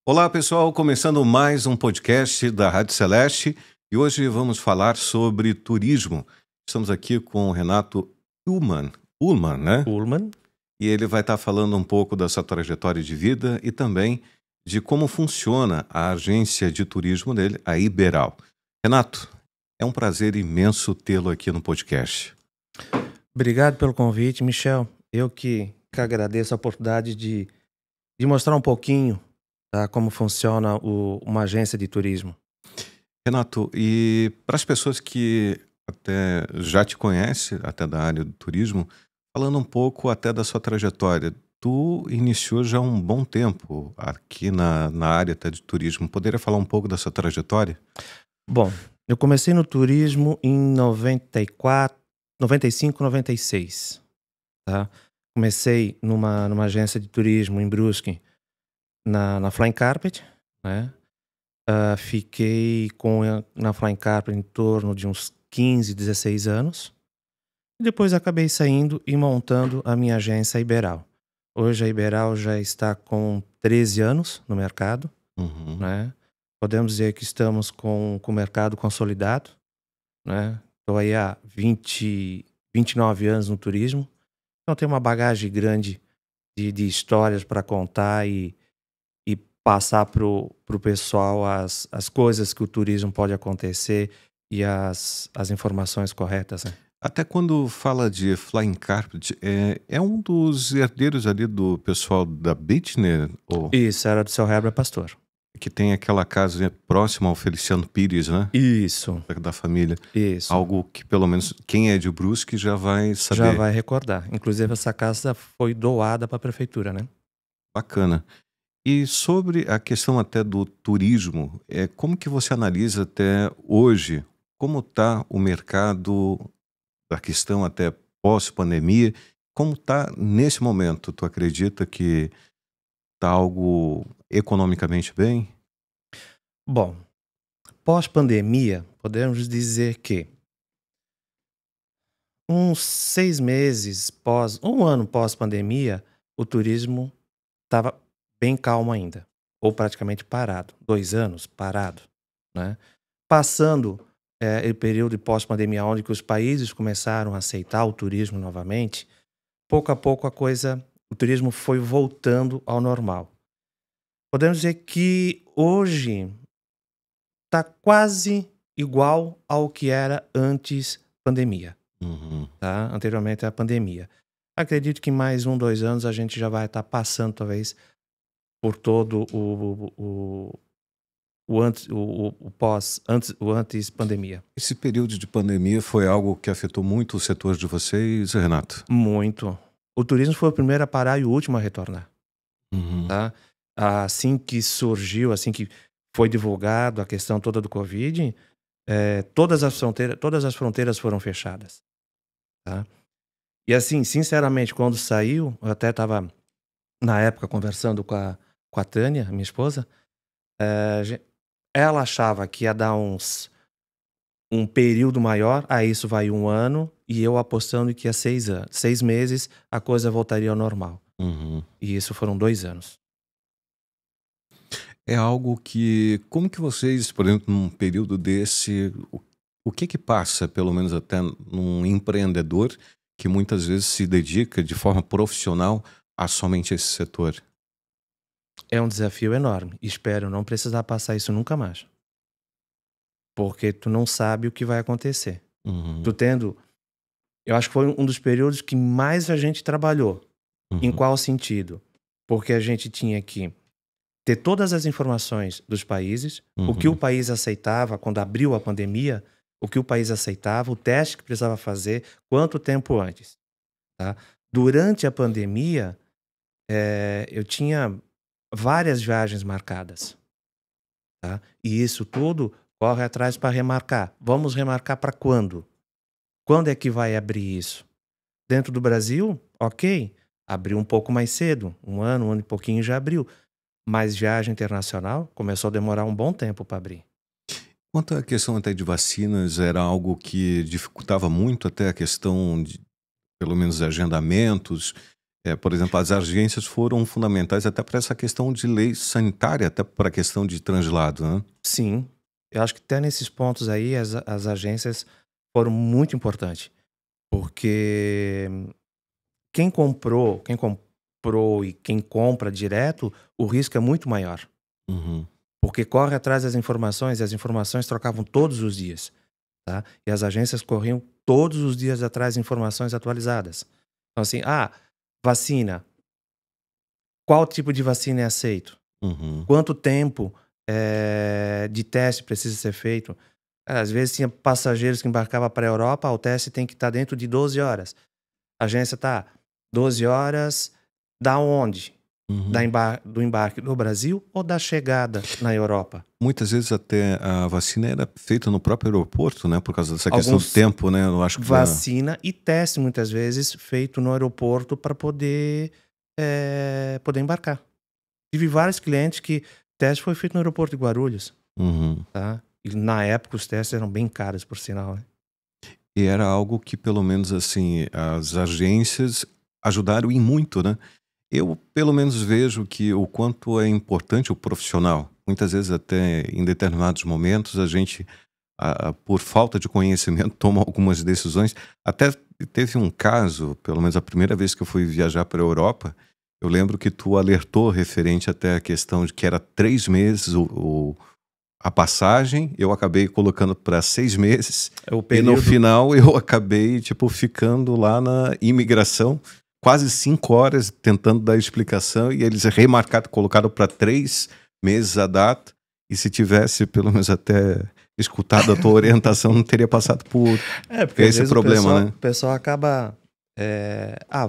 Olá, pessoal, começando mais um podcast da Rádio Celeste e hoje vamos falar sobre turismo. Estamos aqui com o Renato Ullmann, né? Ullmann. E ele vai estar falando um pouco da sua trajetória de vida e também de como funciona a agência de turismo dele, a Iberal. Renato, é um prazer imenso tê-lo aqui no podcast. Obrigado pelo convite, Michel. Eu que agradeço a oportunidade de mostrar um pouquinho, tá, como funciona uma agência de turismo. Renato, e para as pessoas que até já te conhecem, até da área do turismo, falando um pouco até da sua trajetória, tu iniciou já há um bom tempo aqui na área até de turismo. Poderia falar um pouco da sua trajetória? Bom, eu comecei no turismo em 94, 95, 96, tá? Comecei numa agência de turismo em Brusque, na Flying Carpet, né? Fiquei na Flying Carpet em torno de uns 15, 16 anos. E depois acabei saindo e montando a minha agência Iberal. Hoje a Iberal já está com 13 anos no mercado, Uhum. né? Podemos dizer que estamos com o mercado consolidado, né? Estou aí há 29 anos no turismo. Então tenho uma bagagem grande de histórias para contar e passar pro pessoal as coisas que o turismo pode acontecer e as informações corretas, né? Até quando fala de Flying Carpet, é um dos herdeiros ali do pessoal da Bitner, ou Isso, era do seu Herbert Pastor. que tem aquela casa próxima ao Feliciano Pires, né? Isso, Da família. isso. Algo que pelo menos quem é de Brusque já vai Já saber. vai recordar. Inclusive essa casa foi doada para a prefeitura, né? Bacana. E sobre a questão até do turismo, como que você analisa até hoje, como está o mercado da questão até pós-pandemia? Como está nesse momento? Tu acredita que está algo economicamente bem? Bom, pós-pandemia, podemos dizer que uns 6 meses um ano pós-pandemia, o turismo estava bem calmo ainda, ou praticamente parado. 2 anos parado, né? Passando, o período de pós-pandemia, onde que os países começaram a aceitar o turismo novamente, pouco a pouco o turismo foi voltando ao normal. Podemos dizer que hoje está quase igual ao que era antes pandemia, Uhum. tá? Anteriormente à pandemia. Acredito que em mais 1, 2 anos a gente já vai estar passando talvez por todo o antes pandemia. Esse período de pandemia foi algo que afetou muito o setor de vocês, Renato? Muito. O turismo foi o primeiro a parar e o último a retornar, Uhum. tá? Assim que surgiu, assim que foi divulgado a questão toda do Covid, todas as fronteiras foram fechadas, tá? E assim, sinceramente, quando saiu, eu até estava na época conversando com a Tânia, minha esposa, ela achava que ia dar um período maior, isso vai 1 ano, e eu apostando que ia 6 anos. 6 meses a coisa voltaria ao normal. Uhum. E isso foram 2 anos. É algo que, como que vocês, por exemplo, num período desse, o que que passa, pelo menos até num empreendedor que muitas vezes se dedica de forma profissional a somente esse setor? É um desafio enorme. Espero não precisar passar isso nunca mais. Porque tu não sabe o que vai acontecer. Uhum. Tu tendo Eu acho que foi um dos períodos que mais a gente trabalhou. Em Uhum. qual sentido? Porque a gente tinha que ter todas as informações dos países, o que o Uhum. país aceitava quando abriu a pandemia, o que o país aceitava, o teste que precisava fazer, quanto tempo antes, tá? Durante a pandemia, eu tinha várias viagens marcadas, tá? E isso tudo corre atrás para remarcar. Vamos remarcar para quando? Quando é que vai abrir isso? Dentro do Brasil, ok, abriu um pouco mais cedo, 1 ano e pouquinho já abriu. Mas viagem internacional começou a demorar um bom tempo para abrir. Quanto à questão até de vacinas, era algo que dificultava muito até a questão de, pelo menos, agendamentos. Por exemplo, as agências foram fundamentais até para essa questão de lei sanitária, até para a questão de translado, né? Sim, eu acho que até nesses pontos aí as agências foram muito importantes, porque quem comprou e quem compra direto, o risco é muito maior, Uhum, porque corre atrás das informações e as informações trocavam todos os dias, tá? E as agências corriam todos os dias atrás de informações atualizadas. Então assim, vacina, qual tipo de vacina é aceito? uhum. Quanto tempo de teste precisa ser feito? Às vezes tinha passageiros que embarcavam para a Europa, o teste tem que estar dentro de 12 horas. A agência tá 12 horas da onde? Uhum. Do embarque no Brasil ou da chegada na Europa? Muitas vezes até a vacina era feita no próprio aeroporto, né? Por causa dessa questão do Alguns tempo, né? Eu acho que da. vacina e teste muitas vezes feito no aeroporto para poder embarcar. Tive vários clientes que o teste foi feito no aeroporto de Guarulhos, Uhum. tá? E na época os testes eram bem caros, por sinal, né? E era algo que, pelo menos assim, as agências ajudaram em muito, né? Eu, pelo menos, vejo que o quanto é importante o profissional. Muitas vezes, até em determinados momentos, a gente, por falta de conhecimento, toma algumas decisões. Até teve um caso, pelo menos a primeira vez que eu fui viajar para a Europa, eu lembro que tu alertou referente até a questão de que era 3 meses a passagem, eu acabei colocando para 6 meses, O e no período final eu acabei, tipo, ficando lá na imigração, quase 5 horas tentando dar explicação, e eles remarcaram, colocaram para 3 meses a data, e se tivesse pelo menos até escutado a tua orientação, não teria passado por porque às esse vezes o problema, pessoal, né? o pessoal acaba.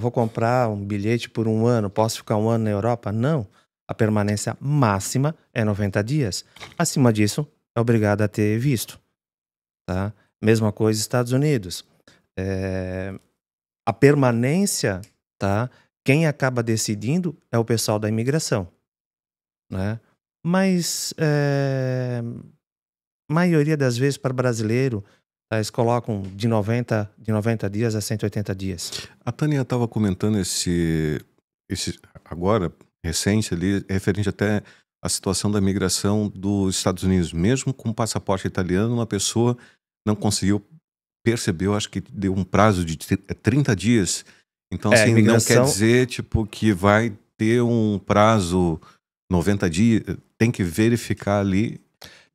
Vou comprar um bilhete por um ano, posso ficar um ano na Europa? Não. A permanência máxima é 90 dias. Acima disso, é obrigado a ter visto, tá? Mesma coisa Estados Unidos. É, a permanência, tá? Quem acaba decidindo é o pessoal da imigração, né? Mas maioria das vezes para brasileiro, eles colocam de 90 dias a 180 dias. A Tânia estava comentando esse agora, recente ali, referente até à situação da migração dos Estados Unidos. Mesmo com passaporte italiano, uma pessoa não conseguiu perceber, eu acho que deu um prazo de 30 dias. Então, A assim, não quer imigração dizer, tipo, que vai ter um prazo 90 dias, tem que verificar ali,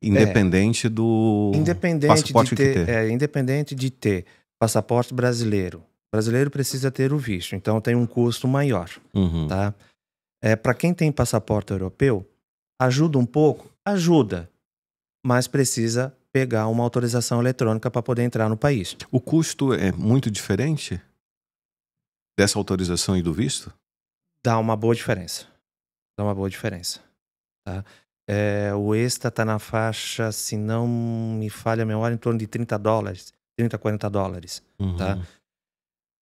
é independente do independente de passaporte que ter, ter. passaporte brasileiro. O brasileiro precisa ter o visto, então tem um custo maior, Uhum, tá? Para quem tem passaporte europeu, ajuda um pouco? Ajuda, mas precisa pegar uma autorização eletrônica para poder entrar no país. o custo é muito diferente dessa autorização e do visto? Dá uma boa diferença. Dá uma boa diferença, tá? O extra tá na faixa, se não me falha a memória, em torno de $30, 30, $40, tá? Uhum,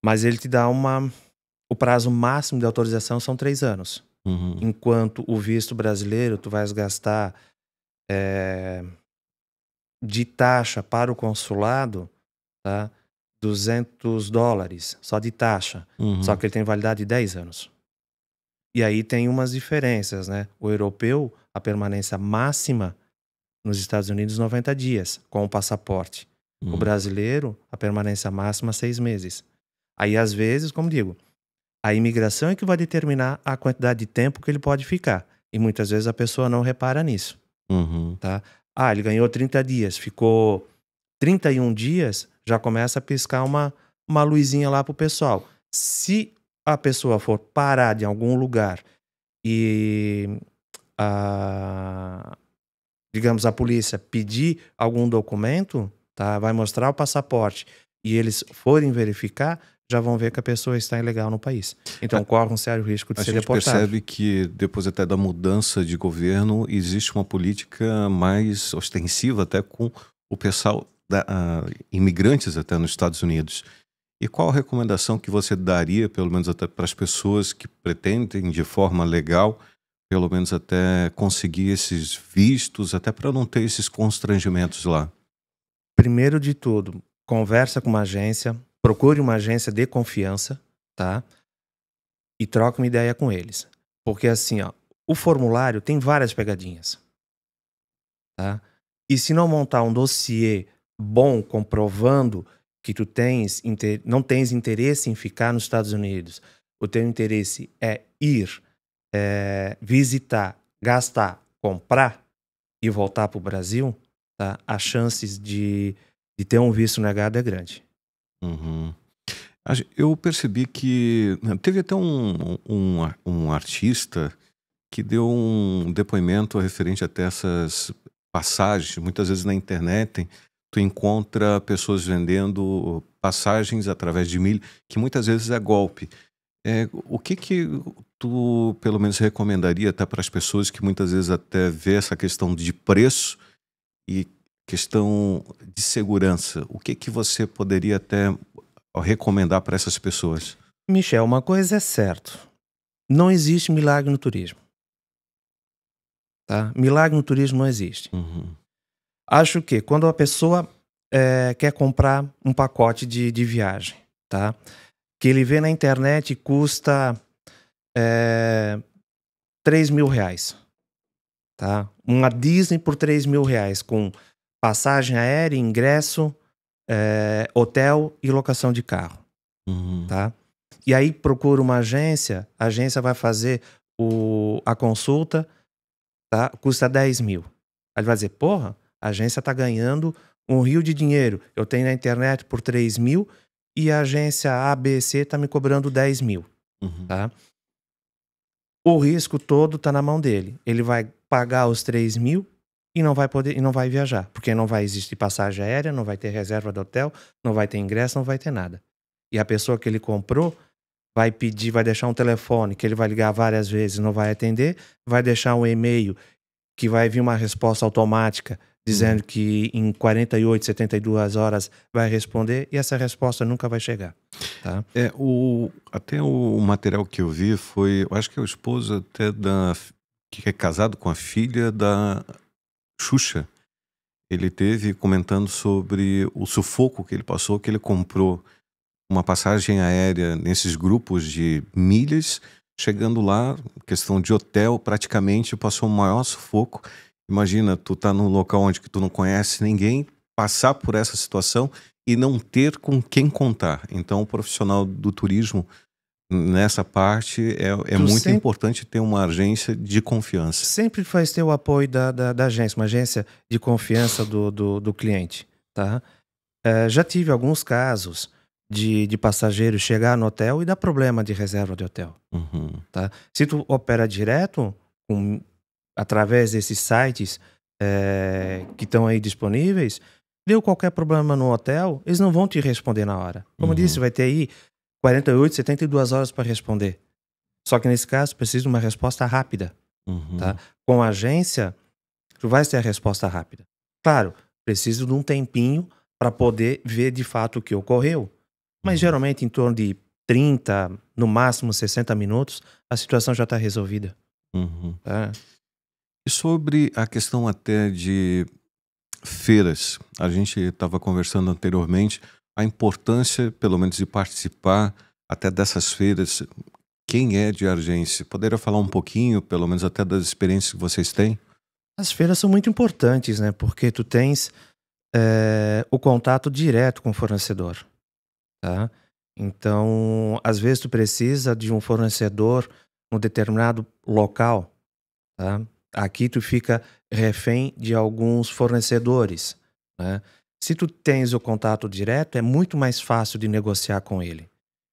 Mas ele te dá o prazo máximo de autorização são 3 anos. uhum, Enquanto o visto brasileiro, tu vais gastar de taxa para o consulado, tá? $200 só de taxa. Só uhum, que ele tem validade de 10 anos. E aí tem umas diferenças, né? O europeu, a permanência máxima nos Estados Unidos, 90 dias, com o passaporte. O uhum. brasileiro, a permanência máxima, 6 meses. Aí, às vezes, como digo, a imigração é que vai determinar a quantidade de tempo que ele pode ficar. E muitas vezes a pessoa não repara nisso, Uhum. tá? Ele ganhou 30 dias, ficou 31 dias, já começa a piscar uma luzinha lá pro pessoal. Se a pessoa for parar de algum lugar e a, digamos, a polícia pedir algum documento, tá? Vai mostrar o passaporte e eles forem verificar, já vão ver que a pessoa está ilegal no país. A, Então corre um sério risco de a ser gente deportado. percebe que depois até da mudança de governo existe uma política mais ostensiva até com o pessoal imigrantes até nos Estados Unidos. E qual a recomendação que você daria, pelo menos até para as pessoas que pretendem de forma legal, pelo menos até conseguir esses vistos, até para não ter esses constrangimentos lá? Primeiro de tudo, conversa com uma agência, procure uma agência de confiança, tá? e troca uma ideia com eles. Porque assim, ó, o formulário tem várias pegadinhas, tá? E se não montar um dossiê bom comprovando que tu não tens interesse em ficar nos Estados Unidos, o teu interesse é ir, visitar, gastar, comprar e voltar para o Brasil, tá? As chances de ter um visto negado é grande. Uhum. Eu percebi que teve até um artista que deu um depoimento referente até essas passagens. Muitas vezes na internet tu encontra pessoas vendendo passagens através de milho, que muitas vezes é golpe. O que que tu, pelo menos, recomendaria até para as pessoas que muitas vezes até vê essa questão de preço e questão de segurança? O que que você poderia até recomendar para essas pessoas? Michel, uma coisa é certo, não existe milagre no turismo, tá? Milagre no turismo não existe. Uhum, Acho que quando a pessoa quer comprar um pacote de viagem, tá? Que ele vê na internet e custa R$ 3.000, tá? Uma Disney por R$ 3.000, com passagem aérea, ingresso, hotel e locação de carro, uhum, tá? E aí procura uma agência, a agência vai fazer a consulta, tá? Custa 10.000. Aí ele vai dizer, porra, a agência tá ganhando um rio de dinheiro. Eu tenho na internet por 3.000 e a agência ABC tá me cobrando 10.000, uhum, tá? O risco todo tá na mão dele. Ele vai pagar os 3.000 e não vai poder e não vai viajar, porque não vai existir passagem aérea, não vai ter reserva de hotel, não vai ter ingresso, não vai ter nada. E a pessoa que ele comprou vai pedir, vai deixar um telefone que ele vai ligar várias vezes, não vai atender, vai deixar um e-mail que vai vir uma resposta automática uhum. dizendo que em 48, 72 horas vai responder e essa resposta nunca vai chegar, tá? Até o material que eu vi foi, eu acho que é o esposo até que é casado com a filha da Xuxa. Ele teve comentando sobre o sufoco que ele passou, que ele comprou uma passagem aérea nesses grupos de milhas, chegando lá, questão de hotel, praticamente passou o maior sufoco. Imagina, tu tá num local onde que tu não conhece ninguém, passar por essa situação e não ter com quem contar. Então, o profissional do turismo, nessa parte, é Tu muito sempre, importante ter uma agência de confiança. sempre faz ter o apoio da agência, uma agência de confiança do cliente, tá? Já tive alguns casos de passageiros chegar no hotel e dar problema de reserva de hotel, Uhum, tá? Se tu opera direto através desses sites que estão aí disponíveis, deu qualquer problema no hotel, eles não vão te responder na hora. Como eu disse, uhum, vai ter aí 48, 72 horas para responder. Só que nesse caso, precisa de uma resposta rápida, tá? uhum, Com a agência, tu vai ter a resposta rápida. Claro, preciso de um tempinho para poder ver de fato o que ocorreu. Mas uhum, geralmente em torno de 30, no máximo 60 minutos, a situação já está resolvida, uhum. tá? E sobre a questão até de feiras, a gente estava conversando anteriormente, a importância, pelo menos, de participar até dessas feiras. Quem é de Argense? Poderia falar um pouquinho, pelo menos até das experiências que vocês têm? As feiras são muito importantes, né? Porque tu tens o contato direto com o fornecedor, tá? Então, às vezes tu precisa de um fornecedor num determinado local, tá? Aqui tu fica refém de alguns fornecedores, né? Se tu tens o contato direto, é muito mais fácil de negociar com ele.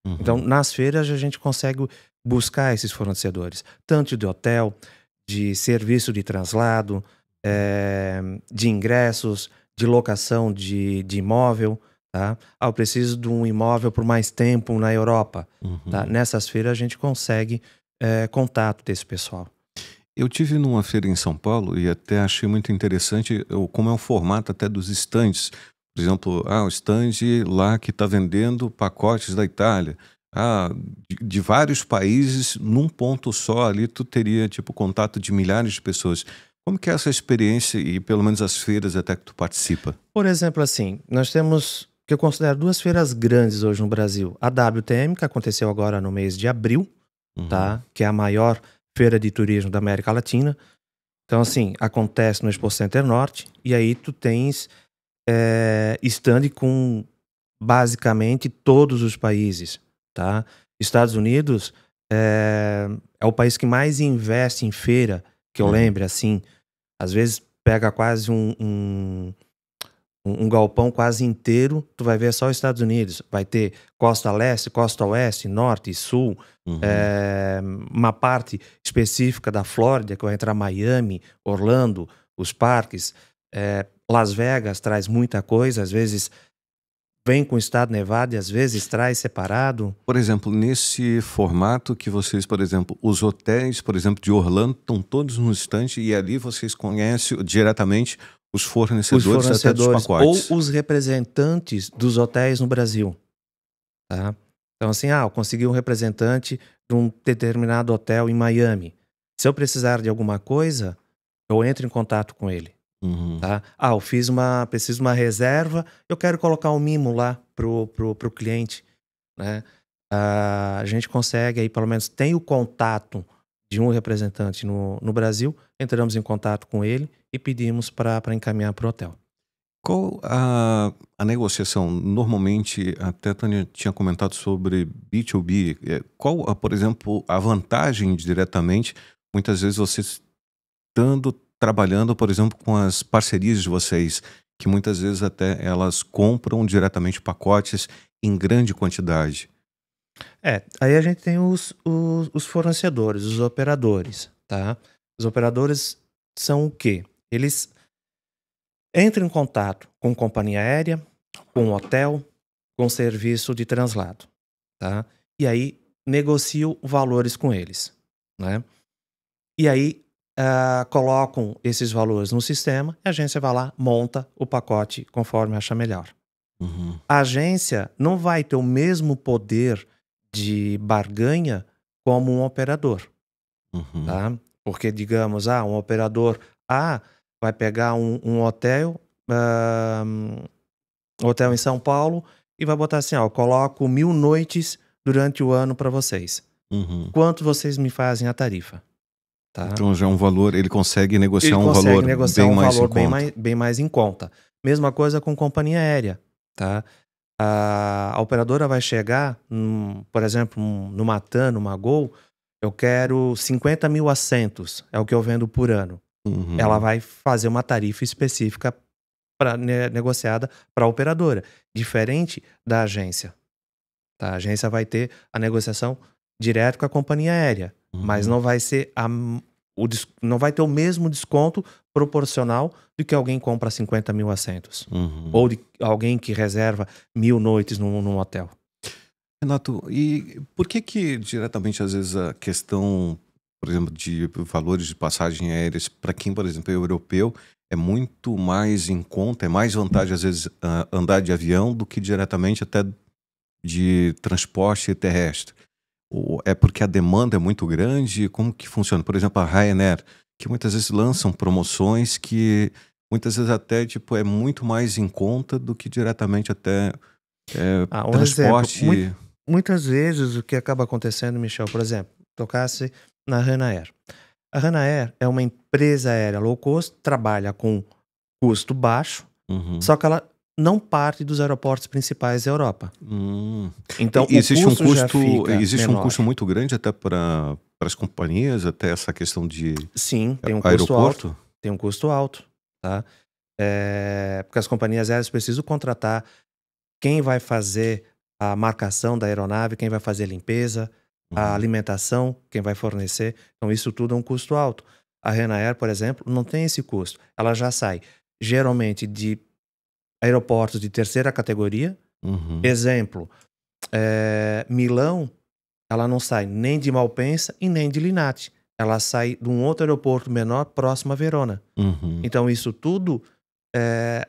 Então, Uhum, nas feiras a gente consegue buscar esses fornecedores, tanto de hotel, de serviço de translado, de ingressos, de locação de imóvel, tá? Eu preciso de um imóvel por mais tempo na Europa, tá? uhum. Nessas feiras a gente consegue contato desse pessoal. Eu tive numa feira em São Paulo e até achei muito interessante como é o formato até dos estandes. Por exemplo, o stand lá que está vendendo pacotes da Itália. De vários países, num ponto só ali tu teria tipo contato de milhares de pessoas. Como que é essa experiência e pelo menos as feiras até que tu participa? Por exemplo, assim, nós temos que eu considero duas feiras grandes hoje no Brasil. A WTM, que aconteceu agora no mês de abril, Uhum. tá? Que é a maior feira de turismo da América Latina. Então, assim, acontece no Expo Center Norte, e aí tu tens stand com basicamente todos os países, tá? Estados Unidos é o país que mais investe em feira, que eu Uhum. lembre, assim. Às vezes pega quase um galpão quase inteiro, tu vai ver só os Estados Unidos. Vai ter costa leste, costa oeste, norte, sul, Uhum. uma parte específica da Flórida, que vai entrar Miami, Orlando, os parques. Las Vegas traz muita coisa, às vezes vem com o estado Nevada e às vezes traz separado. Por exemplo, nesse formato que vocês, por exemplo, os hotéis, por exemplo, de Orlando, estão todos no estande e ali vocês conhecem diretamente os Os fornecedores até dos fornecedores ou pacotes. os representantes dos hotéis no Brasil, tá? Então, assim, eu consegui um representante de um determinado hotel em Miami. Se eu precisar de alguma coisa, eu entro em contato com ele, Uhum. tá? Eu preciso de uma reserva, eu quero colocar um mimo lá pro cliente, né? A gente consegue aí, pelo menos tem o contato de um representante no Brasil, entramos em contato com ele e pedimos para encaminhar para o hotel. Qual a negociação? Normalmente, até a Tânia tinha comentado sobre B2B. Qual, por exemplo, a vantagem diretamente, muitas vezes vocês estando trabalhando, por exemplo, com as parcerias de vocês, que muitas vezes até elas compram diretamente pacotes em grande quantidade. Aí a gente tem os fornecedores, os operadores, tá? Os operadores são o quê? Eles entram em contato com companhia aérea, com hotel, com serviço de translado, tá? E aí negociam valores com eles, né? E aí colocam esses valores no sistema e a agência vai lá, monta o pacote conforme acha melhor. Uhum, A agência não vai ter o mesmo poder de barganha como um operador, uhum, tá? Porque, digamos, um operador A vai pegar um hotel, um hotel em São Paulo e vai botar assim, eu coloco 1.000 noites durante o ano para vocês. uhum. Quanto vocês me fazem a tarifa, tá? Então já é um valor, ele consegue negociar Ele um consegue valor negociar bem um mais em valor conta. bem mais em conta. Mesma coisa com companhia aérea, tá? A operadora vai chegar, por exemplo, numa TAM, numa Gol, eu quero 50.000 assentos, é o que eu vendo por ano. Ela Uhum, vai fazer uma tarifa específica negociada para a operadora, diferente da agência, tá? A agência vai ter a negociação direto com a companhia aérea, mas uhum, não vai ser não vai ter o mesmo desconto proporcional do que alguém compra 50.000 assentos. uhum. Ou de alguém que reserva 1.000 noites num hotel. Renato, e por que que diretamente às vezes a questão, por exemplo, de valores de passagem aéreas para quem, por exemplo, é europeu, é muito mais em conta, é mais vantagem às vezes andar de avião do que diretamente até de transporte terrestre? Ou é porque a demanda é muito grande? Como que funciona? Por exemplo, a Ryanair, que muitas vezes lançam promoções que muitas vezes até tipo é muito mais em conta do que diretamente até Um exemplo, transporte. muitas vezes o que acaba acontecendo, Michel, por exemplo, tocasse na Ryanair. A Ryanair é uma empresa aérea low cost, trabalha com custo baixo, Uhum. só que ela não parte dos aeroportos principais da Europa. Hum. Então o custo já fica Existe um menor. custo muito grande até para as companhias, até essa questão de Sim, tem um custo alto, aeroporto? tem um custo alto, tá? Porque as companhias aéreas precisam contratar quem vai fazer a marcação da aeronave, quem vai fazer a limpeza, a Uhum, alimentação, quem vai fornecer. Então, isso tudo é um custo alto. A Ryanair, por exemplo, não tem esse custo. Ela já sai geralmente de aeroportos de terceira categoria. uhum, Exemplo, Milão, ela não sai nem de Malpensa e nem de Linate. Ela sai de um outro aeroporto menor próximo a Verona. uhum, Então, isso tudo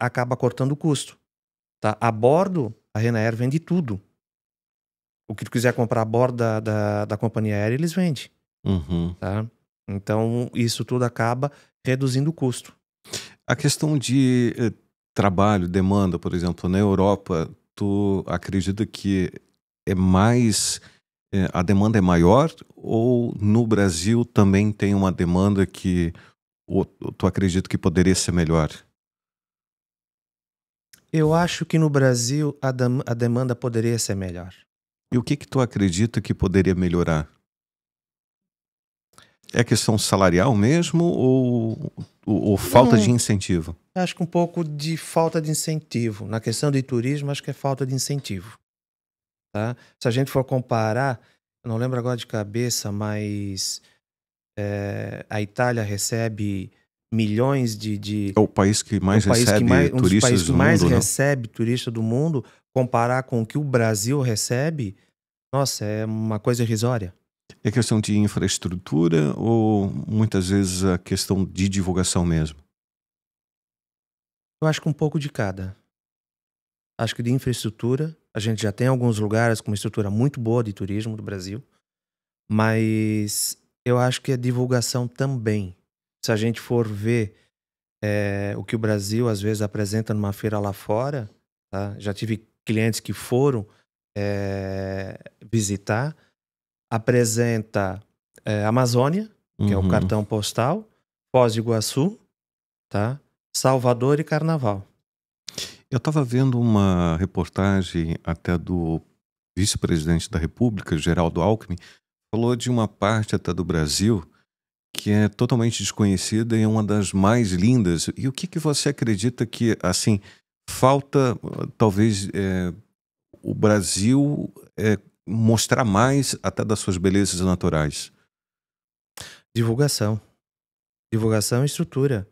acaba cortando o custo. Tá? A bordo, a Ryanair vende tudo. O que tu quiser comprar a bordo da companhia aérea, eles vendem, uhum. tá? Então, isso tudo acaba reduzindo o custo. A questão de trabalho, demanda, por exemplo, na Europa, tu acredita que é mais A demanda é maior ou no Brasil também tem uma demanda que tu acredita que poderia ser melhor? Eu acho que no Brasil a demanda poderia ser melhor. E o que que tu acredita que poderia melhorar? É questão salarial mesmo ou falta de Não, incentivo? acho que um pouco de falta de incentivo. Na questão de turismo, acho que é falta de incentivo, tá? Se a gente for comparar, eu não lembro agora de cabeça, mas a Itália recebe milhões É o país que é o mais país que recebe mais, um dos países turistas que do mais mundo, não? recebe turista do mundo, comparar com o que o Brasil recebe, nossa, é uma coisa irrisória. É questão de infraestrutura ou muitas vezes a questão de divulgação mesmo? Eu acho que um pouco de cada. Acho que de infraestrutura, a gente já tem alguns lugares com uma estrutura muito boa de turismo do Brasil, mas eu acho que a divulgação também. Se a gente for ver o que o Brasil às vezes apresenta numa feira lá fora, tá? Já tive clientes que foram visitar, apresenta Amazônia, que é o Uhum. cartão postal, Foz do Iguaçu, tá? Salvador e Carnaval. Eu estava vendo uma reportagem até do vice-presidente da República, Geraldo Alckmin, falou de uma parte até do Brasil que é totalmente desconhecida e é uma das mais lindas. E o que que você acredita que, assim, falta, talvez, o Brasil mostrar mais até das suas belezas naturais? Divulgação. Divulgação e estrutura,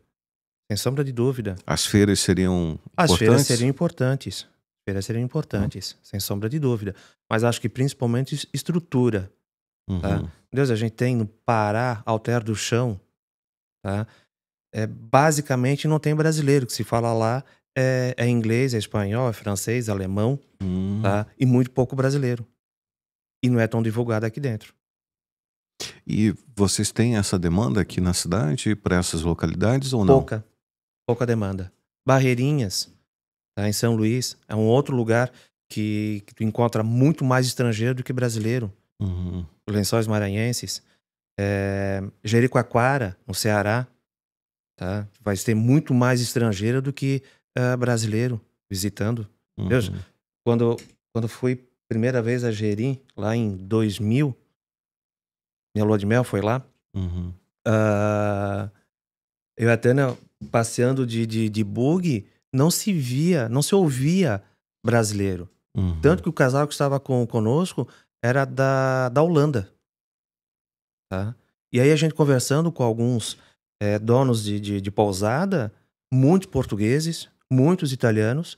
sem sombra de dúvida. As feiras seriam As feiras seriam importantes? importantes. Feiras seriam Hum. importantes, sem sombra de dúvida. Mas acho que principalmente estrutura, tá? Uhum. Deus, a gente tem no Pará, Alter do Chão, tá? Basicamente não tem brasileiro, que se fala lá é inglês, é espanhol, é francês, alemão, Hum. tá? E muito pouco brasileiro. E não é tão divulgado aqui dentro. E vocês têm essa demanda aqui na cidade para essas localidades ou não? Pouca, pouca demanda. Barreirinhas, tá? Em São Luís, é um outro lugar que tu encontra muito mais estrangeiro do que brasileiro. Uhum. Lençóis Maranhenses, Jericoacoara, no Ceará, tá? Vai ter muito mais estrangeiro do que brasileiro visitando. Deus, Uhum. quando, quando fui primeira vez a Jeri, lá em 2000, minha lua de mel foi lá, Uhum. ah, eu até passeando de bug, não se via, não se ouvia brasileiro. Uhum. Tanto que o casal que estava conosco era da Holanda. Tá? E aí a gente conversando com alguns donos de pousada, muitos portugueses, muitos italianos,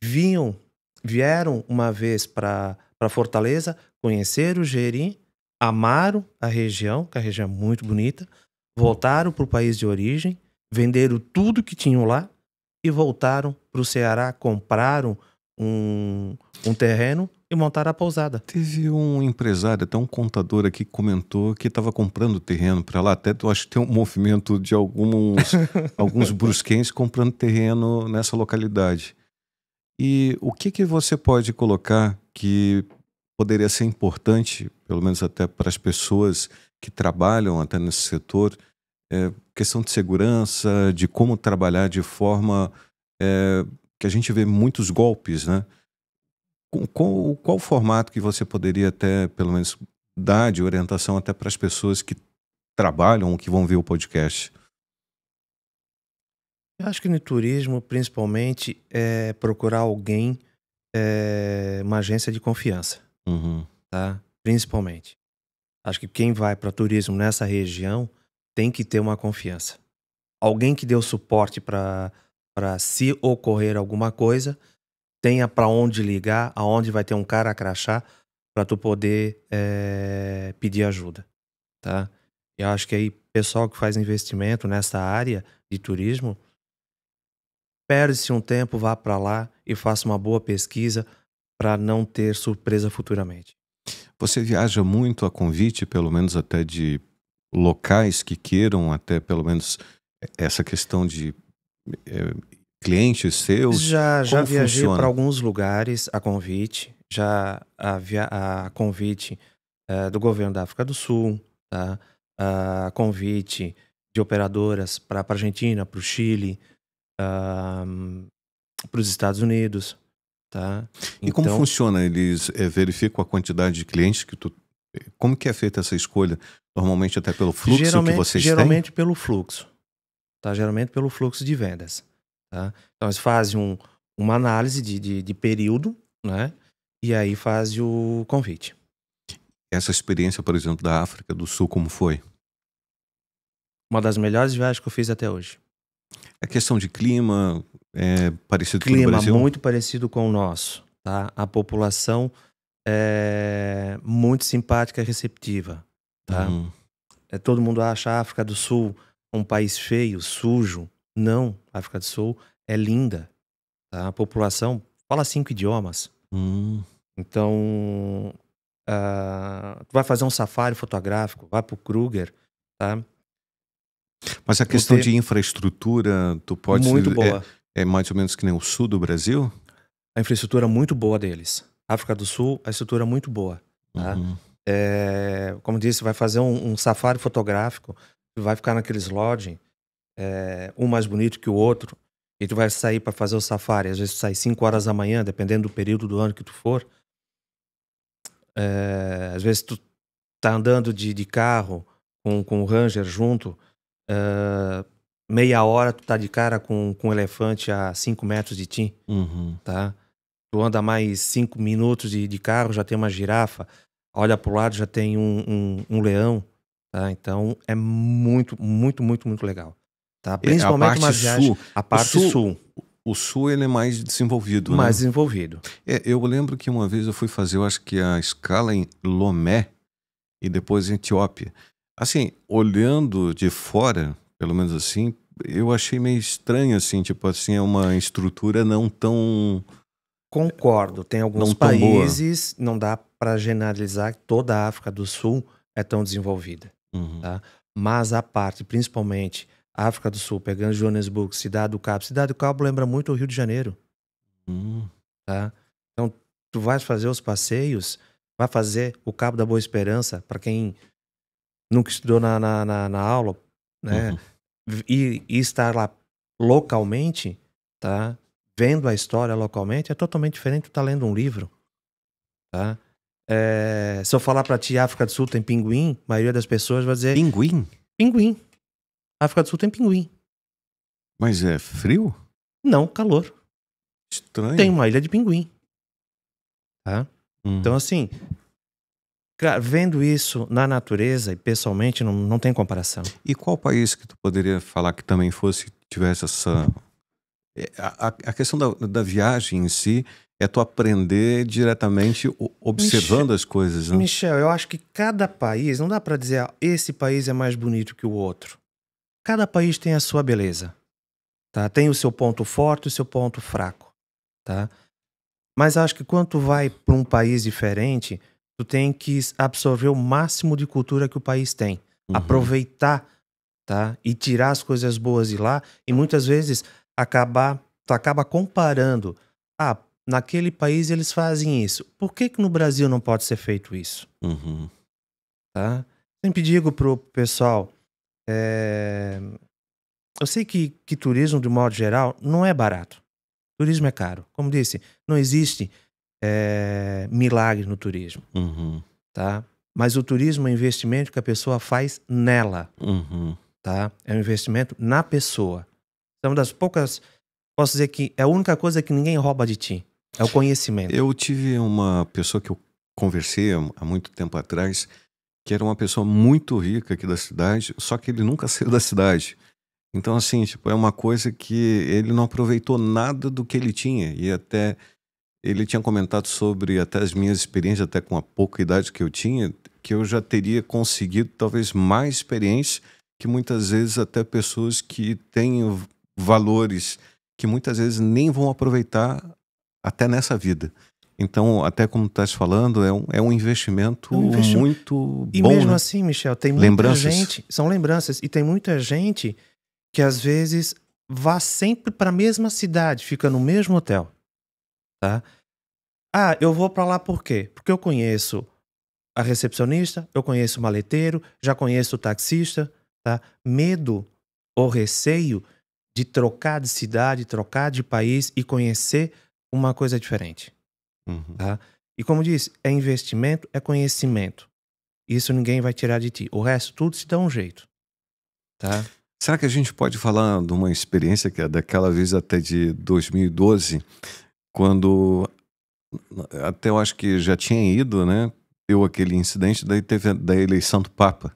vinham, vieram uma vez para Fortaleza, conheceram o Jeri, amaram a região, que a região é muito bonita, voltaram para o país de origem, venderam tudo que tinham lá e voltaram para o Ceará, compraram um terreno e montaram a pousada. Teve um empresário, até um contador aqui que comentou que estava comprando terreno para lá. Até eu acho que tem um movimento de alguns brusquenses comprando terreno nessa localidade. E o que que você pode colocar que poderia ser importante, pelo menos até para as pessoas que trabalham até nesse setor, questão de segurança, de como trabalhar de forma que a gente vê muitos golpes, né? Qual o formato que você poderia até, pelo menos, dar de orientação até para as pessoas que trabalham ou que vão ver o podcast? Eu acho que no turismo, principalmente, é procurar alguém, uma agência de confiança, Uhum. tá? Principalmente. Acho que quem vai para turismo nessa região tem que ter uma confiança. Alguém que dê o suporte para se ocorrer alguma coisa, tenha para onde ligar, aonde vai ter um cara a crachá para tu poder pedir ajuda, tá? Eu acho que aí pessoal que faz investimento nessa área de turismo, perde-se um tempo, vá para lá e faça uma boa pesquisa para não ter surpresa futuramente. Você viaja muito a convite, pelo menos até de locais que queiram, até pelo menos essa questão de eh, clientes seus? Já Como viajei para funciona? alguns lugares a convite. já a convite do governo da África do Sul, tá? A convite de operadoras para a Argentina, para o Chile, para os Estados Unidos, tá? E como Então, funciona? Eles verificam a quantidade de clientes que tu. Como que é feita essa escolha? Normalmente até pelo fluxo que vocês têm? geralmente pelo fluxo, tá? Geralmente pelo fluxo de vendas, tá? Então, eles fazem uma análise de período, né? E aí fazem o convite. Essa experiência, por exemplo, da África do Sul, como foi? Uma das melhores viagens que eu fiz até hoje. A questão de clima é parecido com o do Clima Brasil? muito parecido com o nosso, tá? A população é muito simpática e receptiva, tá? Uhum. Todo mundo acha a África do Sul um país feio, sujo. Não, a África do Sul é linda, tá? A população fala 5 idiomas. Hum. Então, tu vai fazer um safari fotográfico, vai pro Kruger, tá? Mas a Por questão ter de infraestrutura, tu pode. muito boa. É mais ou menos que nem o sul do Brasil? A infraestrutura muito boa deles. África do Sul, a estrutura muito boa, tá? Uhum. Como disse, vai fazer um safari fotográfico, tu vai ficar naqueles lodging, um mais bonito que o outro, e tu vai sair para fazer o safari, às vezes tu sai 5 horas da manhã, dependendo do período do ano que tu for. Às vezes tu tá andando de carro com o Ranger junto, meia hora tu tá de cara com um elefante a 5 metros de ti, Uhum. tá? Tu anda mais 5 minutos de carro, já tem uma girafa, olha pro lado, já tem um leão, tá? Então é muito, muito, muito, muito legal, tá? A Principalmente parte umas viagens, sul. a O parte sul, sul, o sul ele é mais desenvolvido, mais né? desenvolvido. Eu lembro que uma vez eu fui fazer, eu acho que a escala em Lomé e depois em Etiópia. Assim, olhando de fora, pelo menos assim, eu achei meio estranho, assim, tipo assim, é uma estrutura Concordo, tem alguns não tão boa. países, não dá para generalizar que toda a África do Sul é tão desenvolvida, Uhum. tá? Mas a parte, principalmente, África do Sul, pegando Joanesburgo, Cidade do Cabo lembra muito o Rio de Janeiro, Hum. tá? Então, tu vais fazer os passeios, vai fazer o Cabo da Boa Esperança, para quem nunca estudou na aula, né? Uhum. E estar lá localmente, tá? Vendo a história localmente, é totalmente diferente de tu tá lendo um livro, tá? Se eu falar pra ti, África do Sul tem pinguim, a maioria das pessoas vai dizer, Pinguim? pinguim. África do Sul tem pinguim. Mas é frio? Não, calor. Tem Estranho. uma ilha de pinguim, tá? Então, Uhum. assim, cara, vendo isso na natureza e pessoalmente, não tem comparação. E qual país que tu poderia falar que também tivesse essa. A questão da viagem em si é tu aprender diretamente observando as coisas, né? Michel, eu acho que cada país, não dá pra dizer, esse país é mais bonito que o outro. Cada país tem a sua beleza, tá? Tem o seu ponto forte e o seu ponto fraco, tá? Mas acho que quando tu vai para um país diferente, tu tem que absorver o máximo de cultura que o país tem. Uhum. Aproveitar, tá? E tirar as coisas boas de lá. E muitas vezes tu acaba comparando. Ah, naquele país eles fazem isso. Por que que no Brasil não pode ser feito isso? Uhum. Tá? Sempre digo pro pessoal, eu sei que turismo, de modo geral, não é barato. Turismo é caro. Como disse, não existe milagre no turismo, Uhum. tá? Mas o turismo é um investimento que a pessoa faz nela, Uhum. tá? É um investimento na pessoa. É uma das poucas, posso dizer que é a única coisa que ninguém rouba de ti. É o conhecimento. Eu tive uma pessoa que eu conversei há muito tempo atrás, que era uma pessoa muito rica aqui da cidade, só que ele nunca saiu da cidade. Então, assim, tipo, é uma coisa que ele não aproveitou nada do que ele tinha. E até ele tinha comentado sobre até as minhas experiências, até com a pouca idade que eu tinha, que eu já teria conseguido talvez mais experiência que muitas vezes até pessoas que têm valores que muitas vezes nem vão aproveitar até nessa vida. Então, até como tu estás falando, é um investimento É um investimento. muito E bom, mesmo né? assim, Michel, tem muita Lembranças. gente, são lembranças, e tem muita gente que às vezes vá sempre para a mesma cidade, fica no mesmo hotel, tá? Ah, eu vou para lá por quê? Porque eu conheço a recepcionista, eu conheço o maleteiro, já conheço o taxista, tá? Medo ou receio de trocar de cidade, trocar de país e conhecer uma coisa diferente, Uhum. tá? E como disse, é investimento, é conhecimento. Isso ninguém vai tirar de ti. O resto tudo se dá um jeito, tá? Será que a gente pode falar de uma experiência que é daquela vez até de 2012, quando até eu acho que já tinha ido, né? Deu aquele incidente, daí teve da eleição do Papa.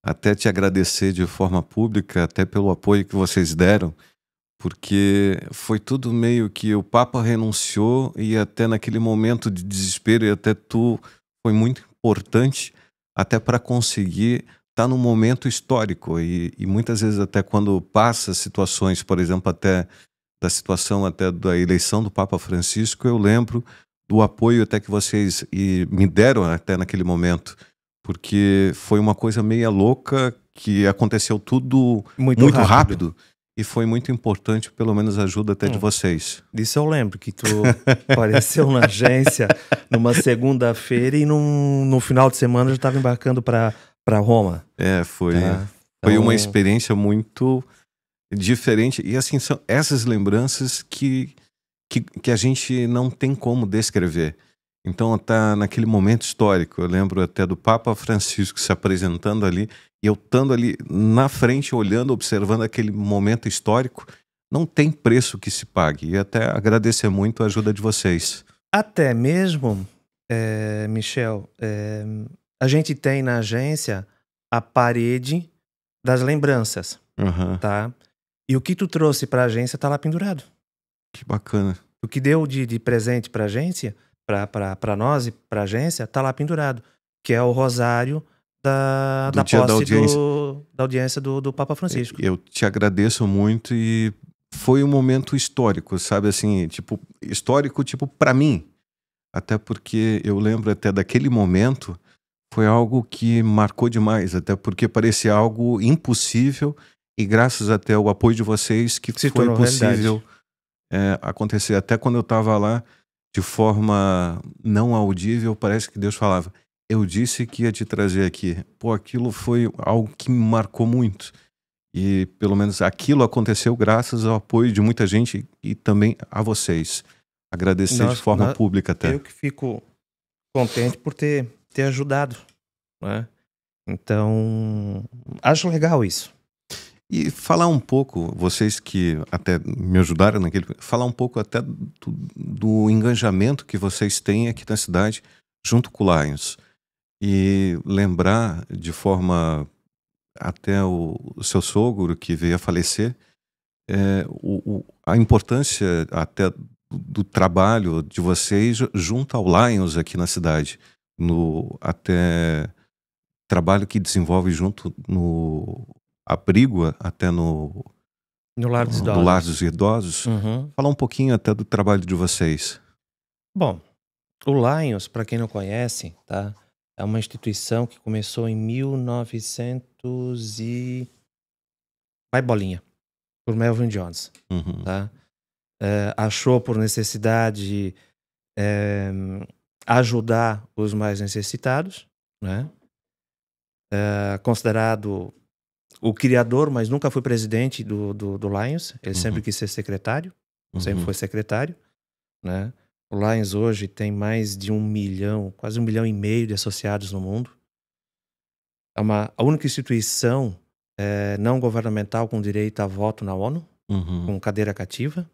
Até te agradecer de forma pública, até pelo apoio que vocês deram, porque foi tudo meio que o Papa renunciou e até naquele momento de desespero, e até tu foi muito importante até para conseguir estar num momento histórico. E muitas vezes até quando passa situações, por exemplo, até da situação até da eleição do Papa Francisco, eu lembro do apoio até que vocês me deram até naquele momento, porque foi uma coisa meia louca que aconteceu tudo Muito muito rápido. rápido e foi muito importante, pelo menos a ajuda até de vocês. Disso eu lembro que tu apareceu na agência numa segunda-feira e no final de semana já estava embarcando para Roma, É, tá? foi uma Então, experiência muito diferente e assim são essas lembranças que a gente não tem como descrever. Então tá naquele momento histórico. Eu lembro até do Papa Francisco se apresentando ali e eu estando ali na frente, olhando, observando aquele momento histórico. Não tem preço que se pague. E até agradecer muito a ajuda de vocês. até mesmo, Michel, a gente tem na agência a parede das lembranças, Aham, tá? E o que tu trouxe para a agência tá lá pendurado. que bacana. O que deu de presente para a agência, para nós e para a agência, tá lá pendurado, que é o rosário Do da dia da posse audiência. da audiência do Papa Francisco. Eu te agradeço muito e foi um momento histórico, sabe assim, tipo, histórico tipo para mim, até porque eu lembro até daquele momento, foi algo que marcou demais, até porque parecia algo impossível e graças até ao apoio de vocês que Se foi tornou realidade. possível acontecer. Até quando eu estava lá de forma não audível, parece que Deus falava: eu disse que ia te trazer aqui. Pô, aquilo foi algo que me marcou muito. E pelo menos aquilo aconteceu graças ao apoio de muita gente e também a vocês. Agradecer de Nós, forma nós, pública até. eu que fico contente por ter ajudado, né? Então, acho legal isso. E falar um pouco, vocês que até me ajudaram naquele, falar um pouco até do engajamento que vocês têm aqui na cidade junto com o Lions. E lembrar de forma até o seu sogro que veio a falecer, a importância até do trabalho de vocês junto ao Lions aqui na cidade, no até trabalho que desenvolve junto no abrigo, até no No Lar dos do lar Idosos. dos idosos. Uhum. Falar um pouquinho até do trabalho de vocês. Bom, o Lions, para quem não conhece, tá? É uma instituição que começou em 1900 e... Vai bolinha, por Melvin Jones, Uhum, tá? Achou por necessidade eh, ajudar os mais necessitados, né? Considerado o criador, mas nunca foi presidente do Lions. Ele sempre uhum, quis ser secretário, sempre uhum, foi secretário, né? O Lions hoje tem mais de 1 milhão, quase 1,5 milhão de associados no mundo. É a única instituição não governamental com direito a voto na ONU, uhum. com cadeira cativa,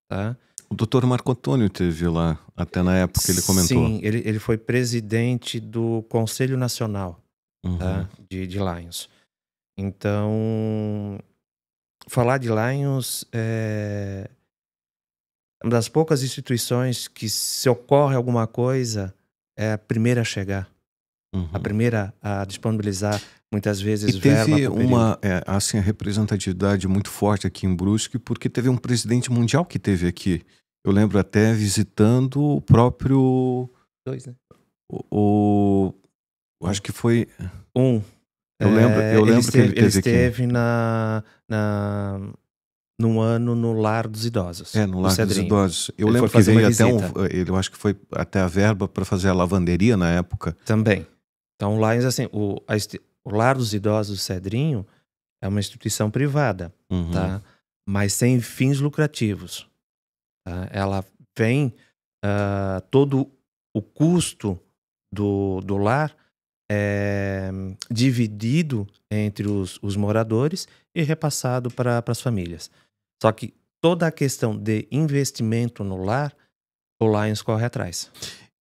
tá? O doutor Marco Antônio teve lá, até na época ele comentou. Sim, ele foi presidente do Conselho Nacional, Uhum, tá? De Lions. Então, falar de Lions é uma das poucas instituições que, se ocorre alguma coisa, é a primeira a chegar, a uhum. primeira a disponibilizar, muitas E vezes, verba teve para o período. uma, assim, a representatividade muito forte aqui em Brusque, porque teve um presidente mundial que teve aqui. Eu lembro até visitando o próprio, Dois, né? o, Um. acho que foi, Um. eu lembro Ele que ele esteve, ele teve aqui. esteve na num ano no Lar dos Idosos, É, no do Lar dos Cedrinho. Idosos. Eu Ele foi lembro que fazer uma veio até visita eu acho que foi até a verba para fazer a lavanderia na época. também. Então, o Lions, assim, o Lar dos Idosos do Cedrinho é uma instituição privada, Uhum. tá? Mas sem fins lucrativos, tá? Ela vem, todo o custo do lar é dividido entre os moradores e repassado para as famílias. Só que toda a questão de investimento no lar, o Lions corre atrás.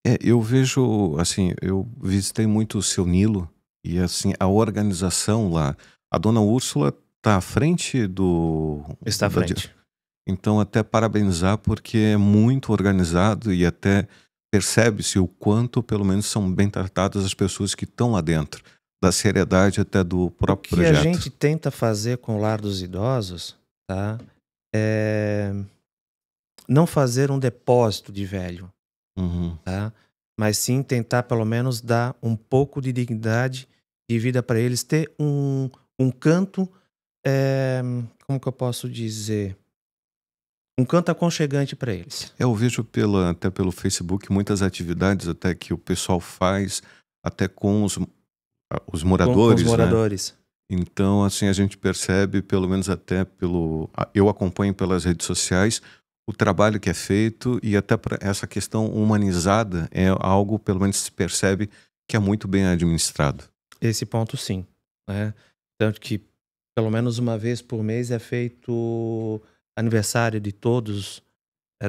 É, eu vejo, assim, eu visitei muito o Seu Nilo e, assim, a organização lá. A dona Úrsula tá à frente Está à da di frente. então até parabenizar, porque é muito organizado e até percebe-se o quanto, pelo menos, são bem tratadas as pessoas que estão lá dentro, da seriedade até do O próprio que a projeto. gente tenta fazer com o Lar dos Idosos, tá? É não fazer um depósito de velho, Uhum. tá? Mas sim tentar pelo menos dar um pouco de dignidade de vida para eles, ter um canto, eh, como que eu posso dizer? Um canto aconchegante para eles, É, eu vejo até pelo Facebook muitas atividades até que o pessoal faz, até com os com os moradores, né. moradores. Então, assim, a gente percebe, pelo menos até eu acompanho pelas redes sociais, o trabalho que é feito e até para essa questão humanizada é algo, pelo menos se percebe, que é muito bem administrado. Esse ponto sim, né. Tanto que pelo menos uma vez por mês é feito aniversário de todos,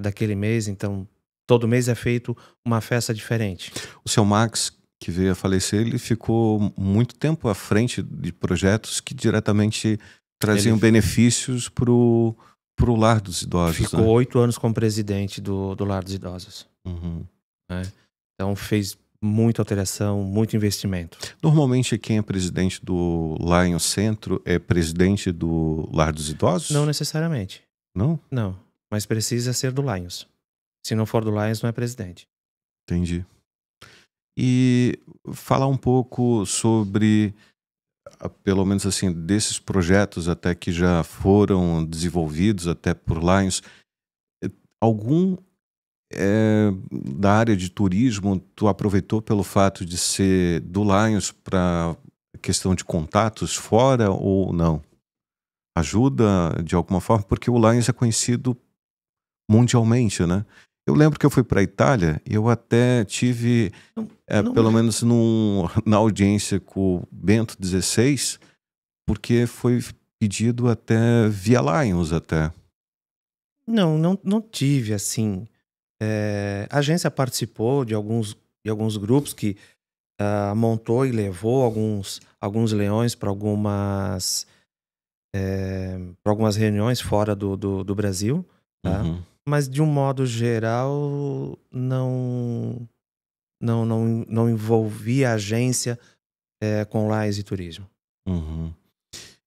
daquele mês, então todo mês é feito uma festa diferente. O seu Max, que veio a falecer, ele ficou muito tempo à frente de projetos que diretamente Ele traziam benefícios pro lar dos idosos, ficou né. 8 anos como presidente do Lar dos Idosos, Uhum. né. Então fez muita alteração, muito investimento. Normalmente quem é presidente do Lion Centro é presidente do Lar dos Não Idosos? necessariamente, Não? não, mas precisa ser do Lions. Se não for do Lions, não é presidente. Entendi. E falar um pouco sobre, pelo menos assim, desses projetos até que já foram desenvolvidos até por Lions, algum da área de turismo tu aproveitou pelo fato de ser do Lions para questão de contatos fora ou não? Ajuda de alguma forma? Porque o Lions é conhecido mundialmente, né. Eu lembro que eu fui para a Itália e eu até tive, Não não pelo é menos na audiência com o Bento XVI, porque foi pedido até via Lions até. não tive, assim, a agência participou de alguns grupos que, montou e levou alguns leões para algumas reuniões fora do Brasil, tá. Uhum, Mas de um modo geral não envolvi a agência, com Lions e turismo. uhum.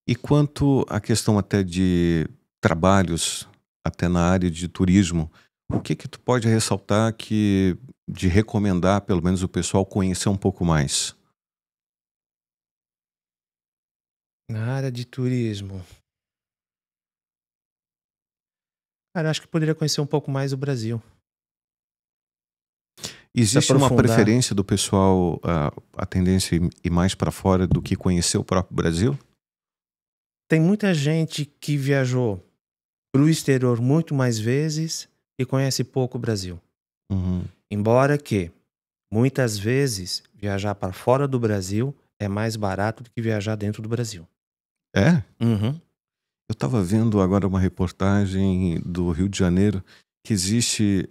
E quanto à questão até de trabalhos, até na área de turismo, o que que tu pode ressaltar de recomendar, pelo menos o pessoal conhecer um pouco mais? Na área de turismo, cara, acho que poderia conhecer um pouco mais o Brasil, se Existe uma aprofundar. preferência do pessoal, a tendência ir mais para fora do que conhecer o próprio Brasil? Tem muita gente que viajou para o exterior muito mais vezes e conhece pouco o Brasil. Uhum. Embora que, muitas vezes, viajar para fora do Brasil é mais barato do que viajar dentro do Brasil. É? Uhum. Eu estava vendo agora uma reportagem do Rio de Janeiro que existe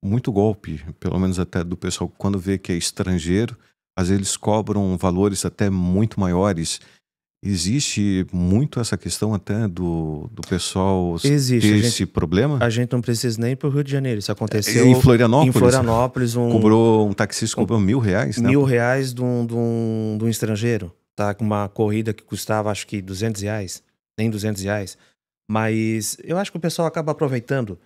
muito golpe, pelo menos até do pessoal, quando vê que é estrangeiro, às vezes eles cobram valores até muito maiores. Existe muito essa questão até do pessoal Existe, ter esse problema? a gente não precisa nem ir para o Rio de Janeiro, isso Em aconteceu em Florianópolis, Florianópolis, cobrou um taxista um cobrou R$ 1.000, né? R$ 1.000 de um estrangeiro, tá, com uma corrida que custava acho que R$ 200, nem R$ 200, mas eu acho que o pessoal acaba aproveitando.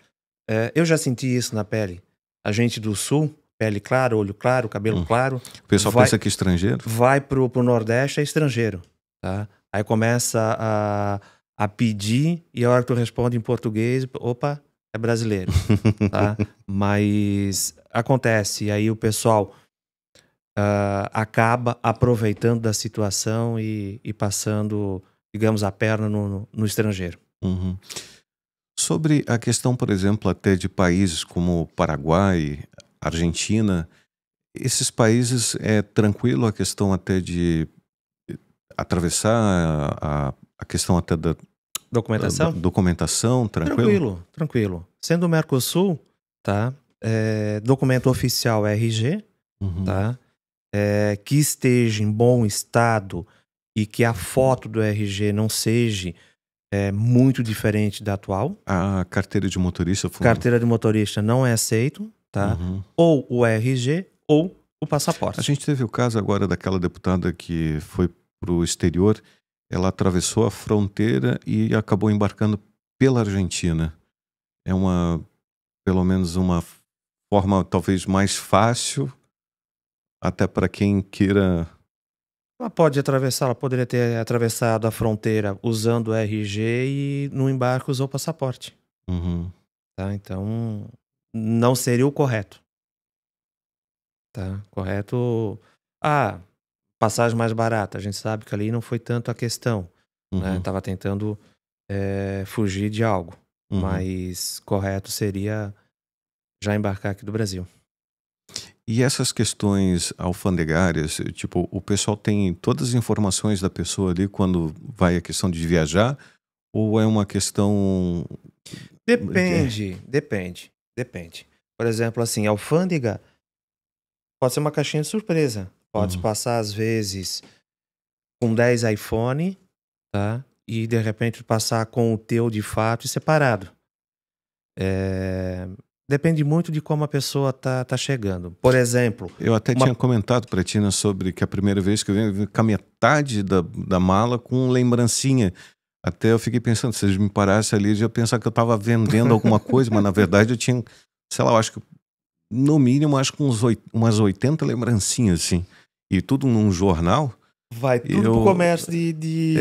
Eu já senti isso na pele. A gente do sul, pele clara, olho claro, cabelo Hum. claro, O pessoal vai pensa que é estrangeiro? vai pro Nordeste, é estrangeiro, tá. Aí começa a pedir, e a hora que tu responde em português, opa, é brasileiro, tá? Mas acontece, e aí o pessoal acaba aproveitando da situação e passando, digamos, a perna no estrangeiro. Uhum. Sobre a questão, por exemplo, até de países como Paraguai, Argentina, esses países é tranquilo a questão até de atravessar a questão até da Documentação? documentação, tranquilo? Tranquilo, tranquilo. Sendo o Mercosul, tá? Documento oficial RG, Uhum. tá? Que esteja em bom estado e que a foto do RG não seja muito diferente da atual. A carteira de motorista Carteira de motorista não é aceito, tá? Uhum. Ou o RG ou o passaporte. A gente teve o caso agora daquela deputada que foi para o exterior, ela atravessou a fronteira e acabou embarcando pela Argentina. É pelo menos uma forma talvez mais fácil, até para quem queira. Ela pode atravessar, ela poderia ter atravessado a fronteira usando o RG e no embarque usou o passaporte. Uhum. Tá? Então, não seria o correto. Tá? Correto. Passagem mais barata. A gente sabe que ali não foi tanto a questão. Né? Uhum. Tava tentando fugir de algo. Uhum. Mas correto seria já embarcar aqui do Brasil. E essas questões alfandegárias, tipo, o pessoal tem todas as informações da pessoa ali quando vai a questão de viajar? Ou é uma questão. Depende. Por exemplo, assim, alfândega pode ser uma caixinha de surpresa. Pode passar, às vezes, com 10 iPhone, tá? E, de repente, passar com o teu de fato e separado. Depende muito de como a pessoa tá chegando. Por exemplo... Eu até tinha comentado para ti, né, sobre que a primeira vez que eu vim com a metade da mala com lembrancinha. Até eu fiquei pensando, se eles me parassem ali, eu ia pensar que eu estava vendendo alguma coisa, mas na verdade eu tinha, sei lá, eu acho que no mínimo, acho que umas 80 lembrancinhas, assim. E tudo num jornal. Vai tudo pro comércio de...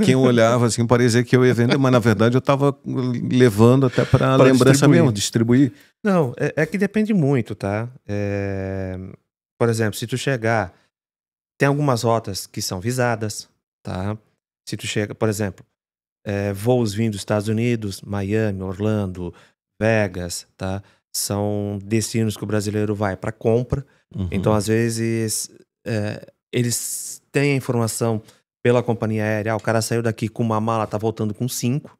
Quem olhava assim, parecia que eu ia vender, mas na verdade eu estava levando até para lembrança mesmo, distribuir. Não, é que depende muito, tá? Por exemplo, se tu chegar... Tem algumas rotas que são visadas, tá? Se tu chega, por exemplo, voos vindo dos Estados Unidos, Miami, Orlando, Vegas, tá? São destinos que o brasileiro vai para compra. Uhum. Então, às vezes, eles têm a informação pela companhia aérea. O cara saiu daqui com uma mala, tá voltando com 5,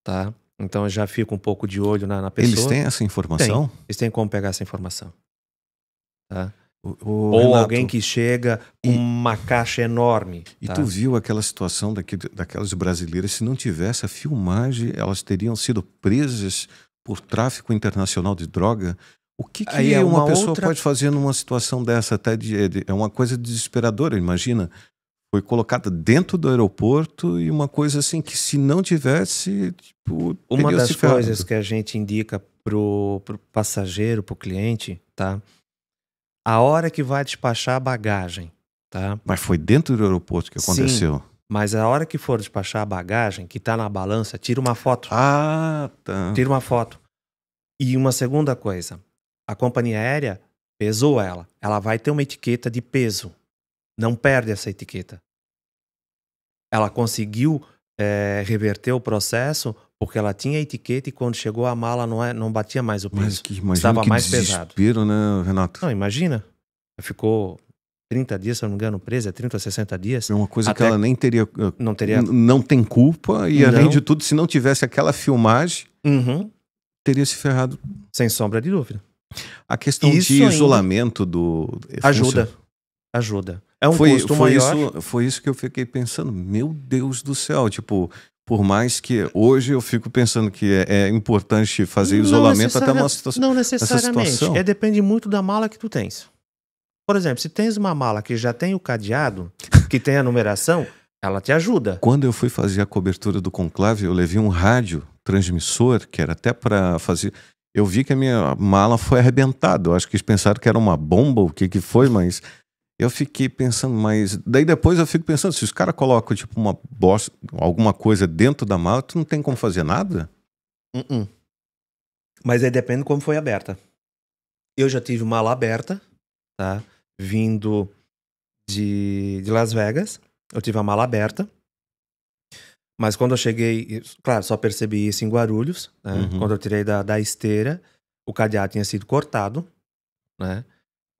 tá? Então, eu já fico um pouco de olho na pessoa. Eles têm essa informação? Eles têm como pegar essa informação, tá? Ou Renato, alguém que chega com uma caixa enorme. E tu viu aquela situação daquelas brasileiras, se não tivesse a filmagem, elas teriam sido presas por tráfico internacional de droga? O que uma pessoa pode fazer numa situação dessa? Até é uma coisa desesperadora, imagina. Foi colocada dentro do aeroporto e uma coisa assim que se não tivesse, tipo, uma das coisas que a gente indica pro passageiro, pro cliente, tá? A hora que vai despachar a bagagem, tá? Mas foi dentro do aeroporto que aconteceu? Sim, mas a hora que for despachar a bagagem, que tá na balança, tira uma foto. Ah, tá. Tira uma foto. E uma segunda coisa, a companhia aérea pesou ela. Ela vai ter uma etiqueta de peso. Não perde essa etiqueta. Ela conseguiu reverter o processo porque ela tinha etiqueta e quando chegou a mala não batia mais o peso. Estava mais pesado. Né, Renato? Não, imagina. Ficou 30 dias, se eu não me engano, presa, 30 a 60 dias. É uma coisa que ela nem teria... Não tem culpa e, além de tudo, se não tivesse aquela filmagem, teria se ferrado. Sem sombra de dúvida. A questão de isolamento Ajuda. É um custo maior. Foi isso que eu fiquei pensando. Meu Deus do céu, tipo... Por mais que hoje eu fico pensando que é importante fazer isolamento até uma situação. Não necessariamente. Depende muito da mala que tu tens. Por exemplo, se tens uma mala que já tem o cadeado, que tem a numeração, ela te ajuda. Quando eu fui fazer a cobertura do conclave, eu levei um rádio transmissor, que era até para fazer... Eu vi que a minha mala foi arrebentada. Eu acho que eles pensaram que era uma bomba, o que foi, mas... Eu fiquei pensando, mas daí depois eu fico pensando, se os caras colocam tipo uma bosta, alguma coisa dentro da mala, tu não tem como fazer nada? Uh-uh. Mas aí depende de como foi aberta. Eu já tive mala aberta, tá? Vindo de Las Vegas. Eu tive a mala aberta. Mas quando eu cheguei, claro, só percebi isso em Guarulhos, né? Uhum. Quando eu tirei da esteira, o cadeado tinha sido cortado, né?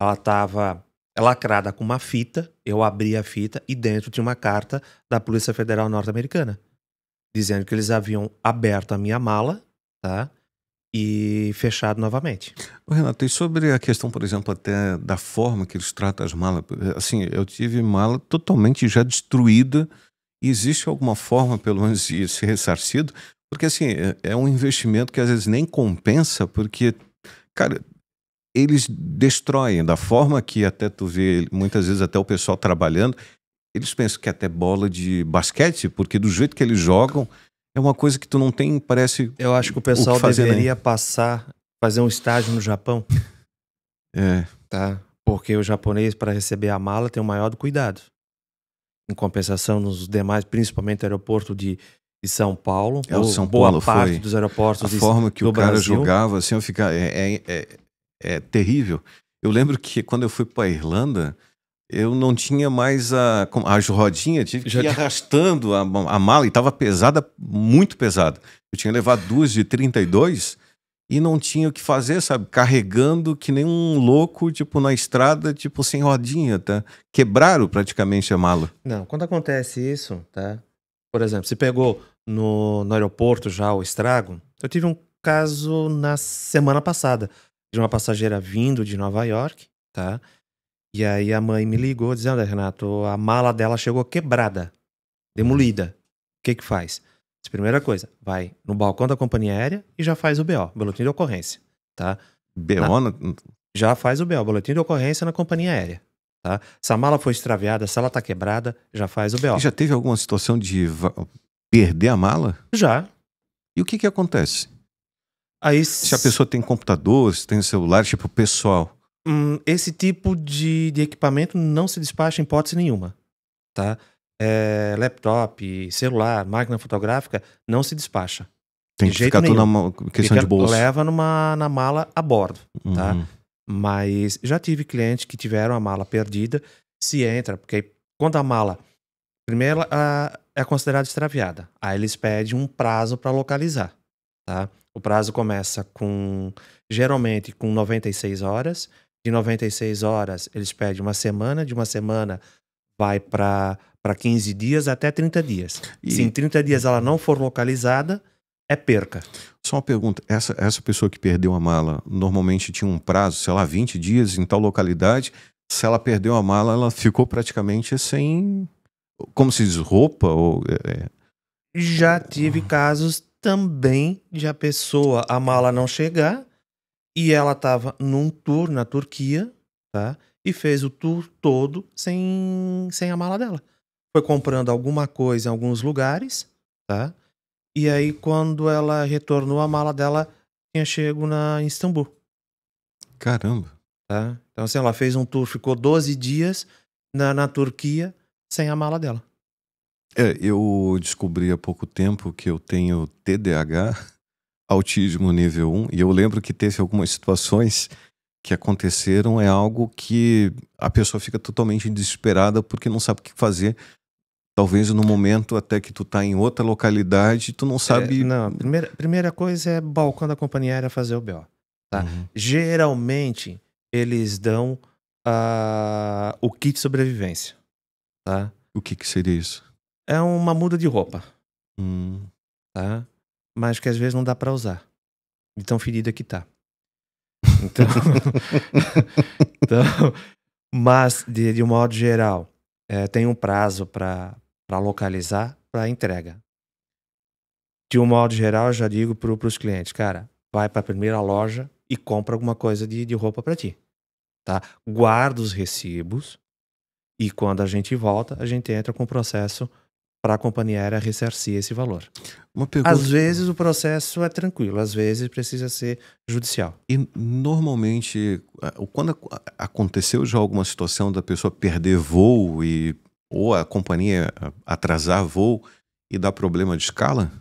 Ela estava lacrada com uma fita, eu abri a fita e dentro tinha uma carta da Polícia Federal Norte-Americana, dizendo que eles haviam aberto a minha mala, tá? E fechado novamente. Ô, Renato, e sobre a questão, por exemplo, até da forma que eles tratam as malas, assim, eu tive mala totalmente já destruída, e existe alguma forma, pelo menos, de ser ressarcido? Porque, assim, é um investimento que às vezes nem compensa, porque, cara, eles destroem da forma que até tu vê, muitas vezes até o pessoal trabalhando, eles pensam que é até bola de basquete, porque do jeito que eles jogam, é uma coisa que tu não tem, parece, Eu acho que o o que pessoal fazer, né? deveria fazer um estágio no Japão, É, tá? Porque o japonês, para receber a mala, tem o maior do cuidado. Em compensação, nos demais, principalmente aeroporto de São Paulo, o ou São boa Paulo parte foi. dos A aeroportos forma que o do cara Brasil. jogava, assim, eu ficava, é terrível. Eu lembro que quando eu fui para a Irlanda, eu não tinha mais as rodinhas, tive que Já ir arrastando a mala, e estava pesada, muito pesada. Eu tinha levado duas de 32 e não tinha o que fazer, sabe? Carregando que nem um louco, tipo, na estrada, tipo, sem rodinha, tá? Quebraram praticamente a mala. Não, quando acontece isso, tá? Por exemplo, se pegou no aeroporto já o estrago, eu tive um caso na semana passada de uma passageira vindo de Nova York, tá? E aí a mãe me ligou dizendo: "Olha, Renato, a mala dela chegou quebrada, demolida. O que que faz?" Primeira coisa, vai no balcão da companhia aérea e já faz o BO, boletim de ocorrência, tá? Na- BO, Já faz o BO, boletim de ocorrência na companhia aérea, tá? Se a mala foi extraviada, se ela tá quebrada, já faz o e BO. já teve alguma situação de perder a mala? Já. E o que que acontece? Aí, Se a pessoa tem computador, se tem celular, tipo, pessoal. esse tipo de equipamento não se despacha em hipótese nenhuma, tá? Laptop, celular, máquina fotográfica, não se despacha. Tem De que ficar jeito tudo nenhum. questão de bolso. Leva na mala a bordo, tá? Uhum. Mas já tive clientes que tiveram a mala perdida, se entra, porque quando a mala, primeiro é considerada extraviada, aí eles pedem um prazo para localizar, tá? O prazo começa geralmente com 96 horas, de 96 horas eles pedem uma semana, de uma semana vai para 15 dias até 30 dias. Se em E 30 dias ela não for localizada, é perca. só uma pergunta, essa pessoa que perdeu a mala normalmente tinha um prazo, sei lá, 20 dias em tal localidade. Se ela perdeu a mala, ela ficou praticamente sem, como se diz, roupa? Já tive casos também de a mala não chegar e ela estava num tour na Turquia, tá? E fez o tour todo sem a mala dela. Foi comprando alguma coisa em alguns lugares, tá? E aí quando ela retornou, a mala dela tinha chego em Istambul, Caramba. tá? Então assim, ela fez um tour, ficou 12 dias na Turquia sem a mala dela. Eu descobri há pouco tempo que eu tenho TDAH, autismo nível 1, e eu lembro que teve algumas situações que aconteceram, é algo que a pessoa fica totalmente desesperada porque não sabe o que fazer. Talvez no momento até que tu tá em outra localidade, tu não sabe. Não, a primeira coisa é balcão da companhia aérea fazer o BO, tá? Uhum. Geralmente, eles dão o kit sobrevivência, tá? O que que seria isso? É uma muda de roupa, Hum. tá? Mas que às vezes não dá pra usar, de tão ferida que tá. Então, então mas de um modo geral, tem um prazo pra localizar, pra entrega. De um modo geral, eu já digo pros clientes, cara, vai pra primeira loja e compra alguma coisa de roupa pra ti, tá? Guarda os recibos e quando a gente volta, a gente entra com o processo para a companhia aérea ressarcir esse valor. Uma pergunta. Às vezes o processo é tranquilo, às vezes precisa ser judicial. E normalmente, quando aconteceu já alguma situação da pessoa perder voo ou a companhia atrasar voo e dar problema de escala?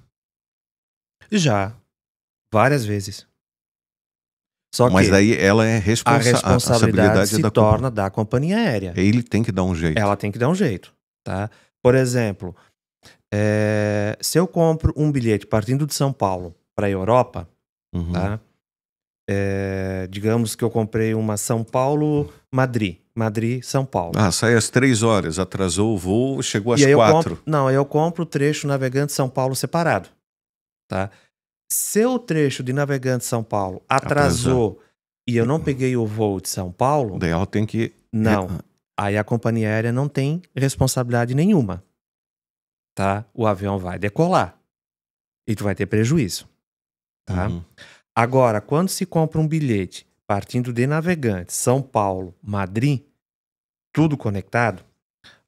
Já, várias vezes. Só Mas que daí ela é a a responsabilidade responsabilidade se da torna da companhia aérea. Ele tem que dar um jeito. Ela tem que dar um jeito, tá? Por exemplo, se eu compro um bilhete partindo de São Paulo para a Europa, Uhum. tá? Digamos que eu comprei uma São Paulo-Madrid. Madrid-São Paulo. Sai às 3 horas, atrasou o voo, chegou às E aí eu 4. compro, não, aí eu compro o trecho Navegante-São Paulo separado, tá? Se o trecho de Navegante-São Paulo atrasou e eu não peguei o voo de São Paulo, Daí ela tem que. não. Aí a companhia aérea não tem responsabilidade nenhuma, tá? O avião vai decolar e tu vai ter prejuízo, tá? Uhum. Agora, quando se compra um bilhete partindo de Navegante, São Paulo, Madrid, tudo conectado,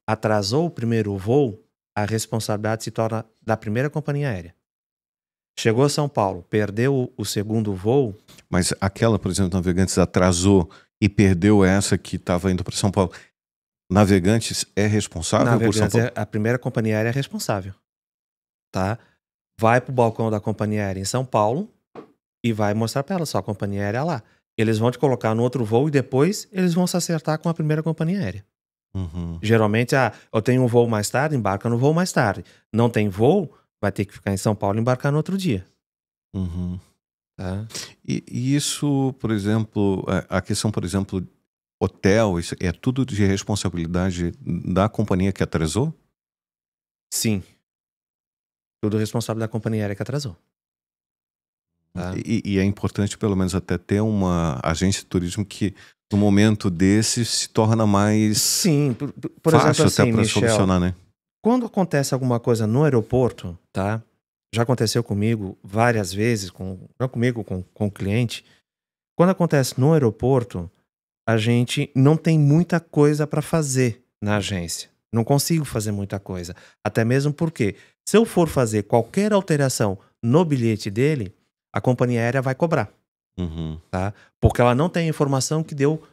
atrasou o primeiro voo, a responsabilidade se torna da primeira companhia aérea. Chegou a São Paulo, perdeu o segundo voo. Mas aquela, por exemplo, Navegantes atrasou e perdeu essa que estava indo para São Paulo. Navegantes é responsável por São Navegantes, Paulo? a primeira companhia aérea é responsável, tá? Vai pro balcão da companhia aérea em São Paulo e vai mostrar para ela, só a companhia aérea lá. Eles vão te colocar no outro voo e depois eles vão se acertar com a primeira companhia aérea. Uhum. Geralmente, eu tenho um voo mais tarde, embarca no voo mais tarde. Não tem voo, vai ter que ficar em São Paulo e embarcar no outro dia. Uhum. Tá? E isso, por exemplo, a questão, por exemplo, hotel, isso é tudo de responsabilidade da companhia que atrasou? Sim. Tudo responsável da companhia aérea que atrasou. Tá? E é importante, pelo menos, até ter uma agência de turismo que, no momento desse, se torna mais Sim, por fácil exemplo, assim, até para Michel, solucionar, né? quando acontece alguma coisa no aeroporto, tá? Já aconteceu comigo várias vezes, não comigo, com o cliente. Quando acontece no aeroporto, a gente não tem muita coisa para fazer na agência. Não consigo fazer muita coisa. Até mesmo porque, se eu for fazer qualquer alteração no bilhete dele, a companhia aérea vai cobrar, Uhum. tá? Porque ela não tem informação que deu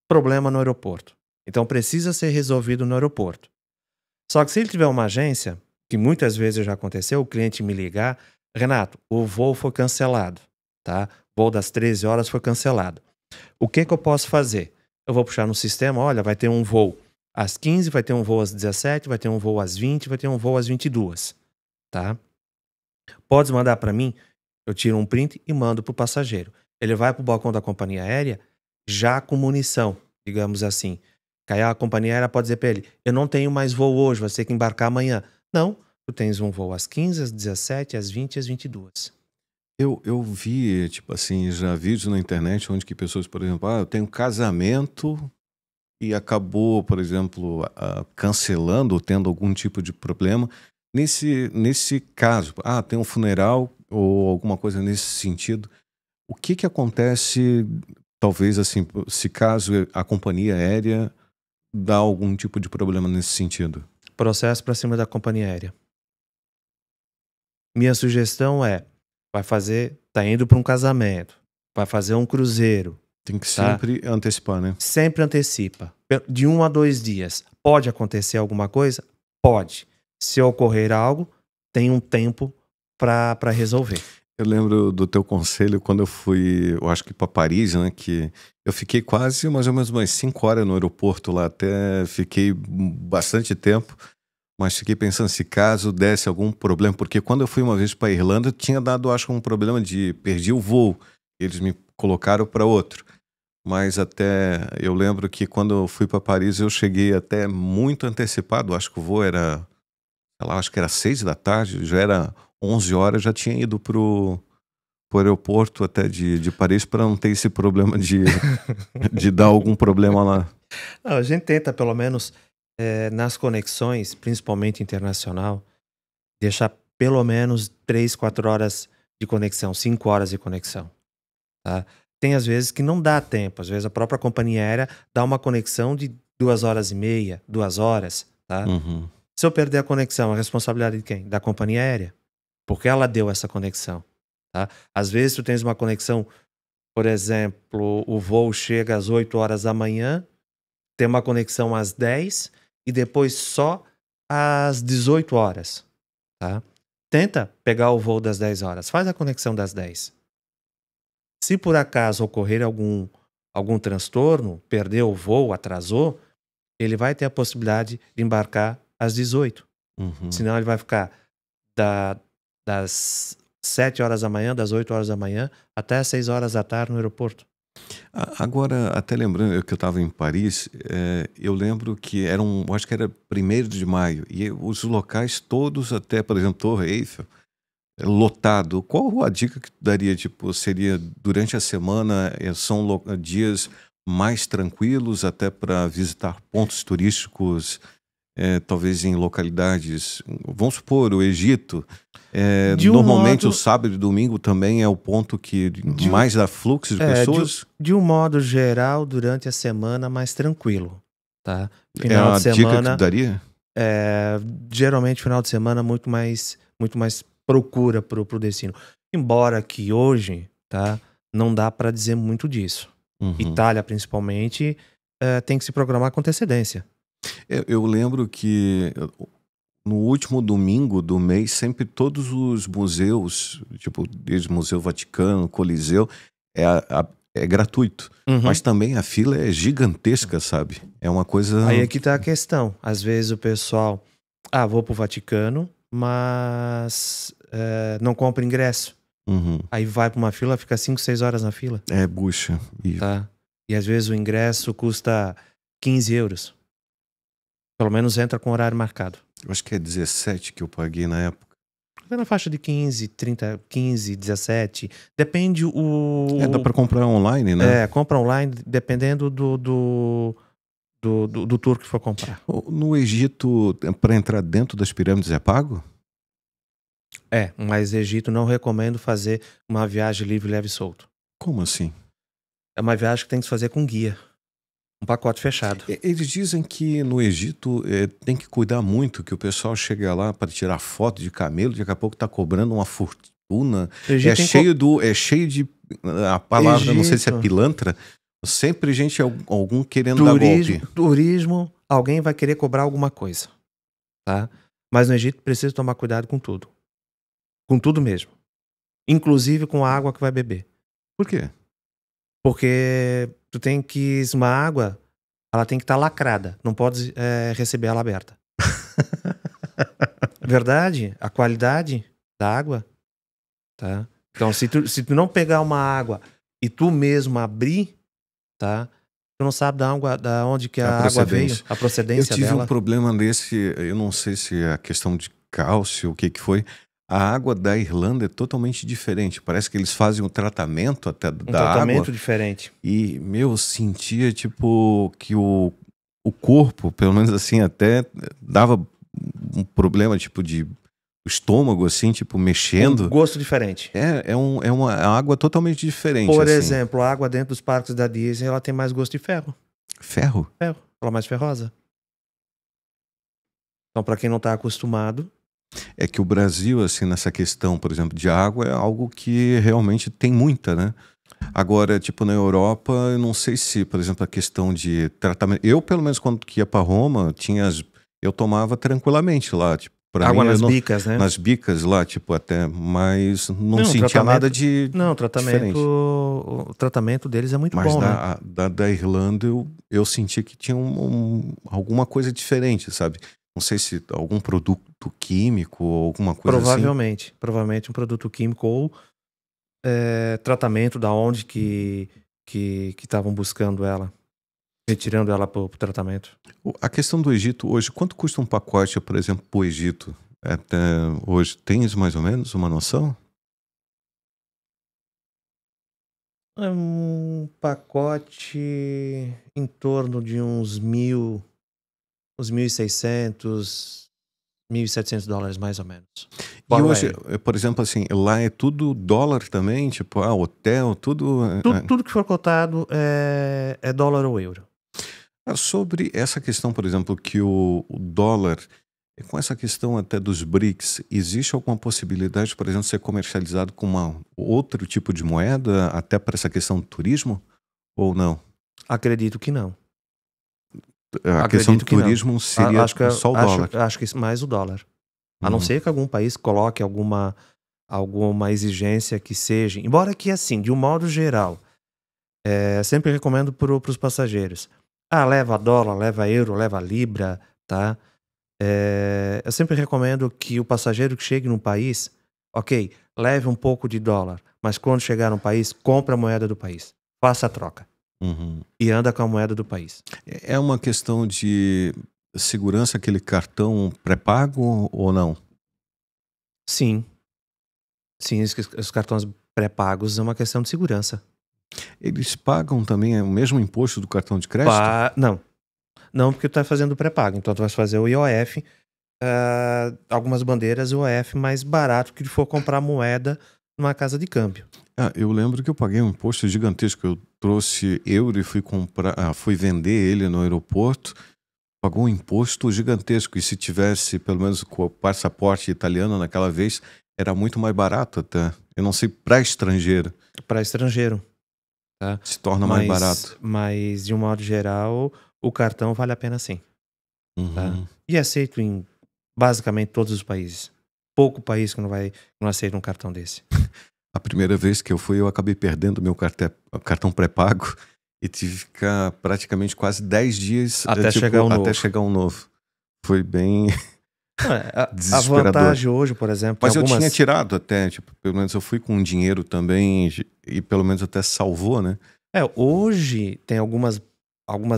problema no aeroporto. Então precisa ser resolvido no aeroporto. Só que se ele tiver uma agência, que muitas vezes já aconteceu, o cliente me ligar, Renato, o voo foi cancelado, tá? O voo das 13 horas foi cancelado. O que eu posso fazer? Eu vou puxar no sistema, olha, vai ter um voo às 15, vai ter um voo às 17, vai ter um voo às 20, vai ter um voo às 22, tá? Pode mandar para mim, eu tiro um print e mando para o passageiro. Ele vai para o balcão da companhia aérea já com munição, digamos assim. Que aí a companhia aérea pode dizer para ele, eu não tenho mais voo hoje, vai ter que embarcar amanhã. Não, tu tens um voo às 15, às 17, às 20 e às 22. Eu vi, tipo assim, já vídeos na internet onde que pessoas, por exemplo, eu tenho casamento e acabou, por exemplo, cancelando ou tendo algum tipo de problema. Nesse caso, tem um funeral ou alguma coisa nesse sentido, o que acontece, talvez assim, se caso a companhia aérea dá algum tipo de problema nesse sentido? Processo para cima da companhia aérea. Minha sugestão tá indo para um casamento, vai fazer um cruzeiro, Tem que tá? sempre antecipar, né? Sempre antecipa. De 1 a 2 dias. Pode acontecer alguma coisa? Pode. Se ocorrer algo, tem um tempo para resolver. Eu lembro do teu conselho quando eu fui, eu acho que para Paris, né? Que eu fiquei quase mais ou menos umas 5 horas no aeroporto lá, até fiquei bastante tempo, mas fiquei pensando se caso desse algum problema, porque quando eu fui uma vez para Irlanda, tinha dado, acho que um problema de perdi o voo, eles me colocaram para outro. Mas até eu lembro que quando eu fui para Paris, eu cheguei até muito antecipado, acho que o voo era, sei lá, acho que era 6 da tarde, já era 11 horas, já tinha ido pro aeroporto até de Paris para não ter esse problema de dar algum problema lá. Não, a gente tenta, pelo menos, nas conexões, principalmente internacional, deixar pelo menos 3, 4 horas de conexão, 5 horas de conexão, tá? Tem às vezes que não dá tempo, às vezes a própria companhia aérea dá uma conexão de 2 horas e meia, 2 horas, tá? Uhum. Se eu perder a conexão, a responsabilidade de quem? Da companhia aérea. Porque ela deu essa conexão. Tá? Às vezes tu tens uma conexão, por exemplo, o voo chega às 8 horas da manhã, tem uma conexão às 10 e depois só às 18 horas. Tá? Tenta pegar o voo das 10 horas, faz a conexão das 10. Se por acaso ocorrer algum transtorno, perdeu o voo, atrasou, ele vai ter a possibilidade de embarcar às 18. Uhum. Senão ele vai ficar das 7 horas da manhã, das 8 horas da manhã, até às 6 horas da tarde no aeroporto. Agora, até lembrando que eu estava em Paris, eu lembro que acho que era 1º de maio, e os locais todos, até, por exemplo, Torre Eiffel, lotado. Qual a dica que tu daria? Tipo, seria durante a semana, são dias mais tranquilos até para visitar pontos turísticos, talvez em localidades, vamos supor, o Egito. Normalmente o sábado e domingo também é o ponto que mais dá fluxo de pessoas. De um modo geral, durante a semana, mais tranquilo. Tá? Final de semana, dica que tu daria? Geralmente, final de semana, muito mais procura pro destino. Embora que hoje, tá, não dá para dizer muito disso. Uhum. Itália, principalmente, tem que se programar com antecedência. Eu lembro que no último domingo do mês, sempre todos os museus, tipo, desde o Museu Vaticano, Coliseu, é gratuito. Uhum. Mas também a fila é gigantesca, sabe? É uma coisa... Aí é que tá a questão. Às vezes o pessoal, vou pro Vaticano, mas não compra ingresso. Uhum. Aí vai pra uma fila, fica 5, 6 horas na fila. Bucha. Tá? E às vezes o ingresso custa 15 euros. Pelo menos entra com horário marcado. Eu acho que é 17 que eu paguei na época. É na faixa de 15, 30, 15, 17. Depende dá pra comprar online, né? Compra online, dependendo do tour que for comprar. No Egito, para entrar dentro das pirâmides é pago? Mas Egito não recomendo fazer uma viagem livre, leve e solto. Como assim? É uma viagem que tem que se fazer com guia. Um pacote fechado. Eles dizem que no Egito tem que cuidar muito, que o pessoal chega lá para tirar foto de camelo, daqui a pouco tá cobrando uma fortuna. É cheio de... A palavra, Egito, não sei se é pilantra. Sempre gente, algum querendo dar golpe. Turismo, alguém vai querer cobrar alguma coisa. Tá? Mas no Egito precisa tomar cuidado com tudo. Com tudo mesmo. Inclusive com a água que vai beber. Por quê? Porque tu tem que... Uma água, ela tem que estar lacrada. Não pode receber ela aberta. Verdade? A qualidade da água. Tá? Então, se tu não pegar uma água e tu mesmo abrir, tá? Tu não sabe da onde que a água veio, a procedência dela. Eu tive um problema desse, eu não sei se é a questão de cálcio, o que foi. A água da Irlanda é totalmente diferente. Parece que eles fazem um tratamento até da água. Um tratamento diferente. E, eu sentia, tipo, que o corpo, pelo menos assim, até dava um problema, tipo, de estômago, assim, tipo, mexendo. Um gosto diferente. É uma água totalmente diferente. Por assim. exemplo, a água dentro dos parques da Disney, ela tem mais gosto de ferro. Ferro? Ferro. Ela é mais ferrosa. Então, para quem não está acostumado... É que o Brasil, assim, nessa questão, por exemplo, de água, é algo que realmente tem muita, né? Agora, tipo, na Europa, eu não sei se, por exemplo, a questão de tratamento... Eu, pelo menos, quando ia para Roma, eu tomava tranquilamente lá, tipo, água nas bicas, né? Nas bicas lá, tipo, até, mas não sentia nada de diferente. O tratamento deles é muito bom, né? Mas da Irlanda, eu senti que tinha alguma coisa diferente, sabe? Não sei se algum produto químico ou alguma coisa assim. Provavelmente um produto químico ou tratamento da onde que estavam buscando ela, retirando ela para o tratamento. A questão do Egito hoje, quanto custa um pacote, por exemplo, para o Egito? Até hoje, tens mais ou menos uma noção? Um pacote em torno de uns $1.600, $1.700 mais ou menos. E hoje, por exemplo, assim, lá é tudo dólar também? Tipo, hotel, tudo... Tudo que for cotado é dólar ou euro. Sobre essa questão, por exemplo, que o dólar E com essa questão até dos BRICS, existe alguma possibilidade, por exemplo, de ser comercializado com uma outro tipo de moeda, até para essa questão do turismo? Ou não? Acredito que não. A questão do Acredito que não. turismo seria só o dólar. Acho que mais o dólar. A não Uhum. ser que algum país coloque alguma exigência que seja. Embora que, assim, de um modo geral, sempre recomendo para os passageiros. Leva dólar, leva euro, leva libra, tá? Eu sempre recomendo que o passageiro que chegue num país, ok, leve um pouco de dólar, mas quando chegar no país, compre a moeda do país. Faça a troca. Uhum. E anda com a moeda do país. É uma questão de segurança aquele cartão pré-pago ou não? Sim, sim, os cartões pré-pagos é uma questão de segurança. Eles pagam também o mesmo imposto do cartão de crédito? Não, não porque tu tá fazendo pré-pago, então tu vai fazer o IOF, algumas bandeiras o IOF mais barato que tu for comprar moeda numa casa de câmbio. Eu lembro que eu paguei um imposto gigantesco. Eu trouxe euro e fui vender ele no aeroporto. Pagou um imposto gigantesco. E se tivesse, pelo menos, com o passaporte italiano naquela vez, era muito mais barato até. Eu não sei, para estrangeiro, Para estrangeiro, tá? se torna mais barato. Mas de um modo geral, o cartão vale a pena sim, tá? Uhum. E é aceito em basicamente todos os países. Pouco país que não aceita um cartão desse. A primeira vez que eu fui, eu acabei perdendo meu cartão pré-pago e tive que ficar praticamente quase 10 dias Até chegar um até novo. chegar um novo. Foi bem A desesperador. vantagem hoje, por exemplo, Mas eu tinha algumas... tirado até, tipo, pelo menos eu fui com dinheiro também e pelo menos até salvou, né? Hoje tem algumas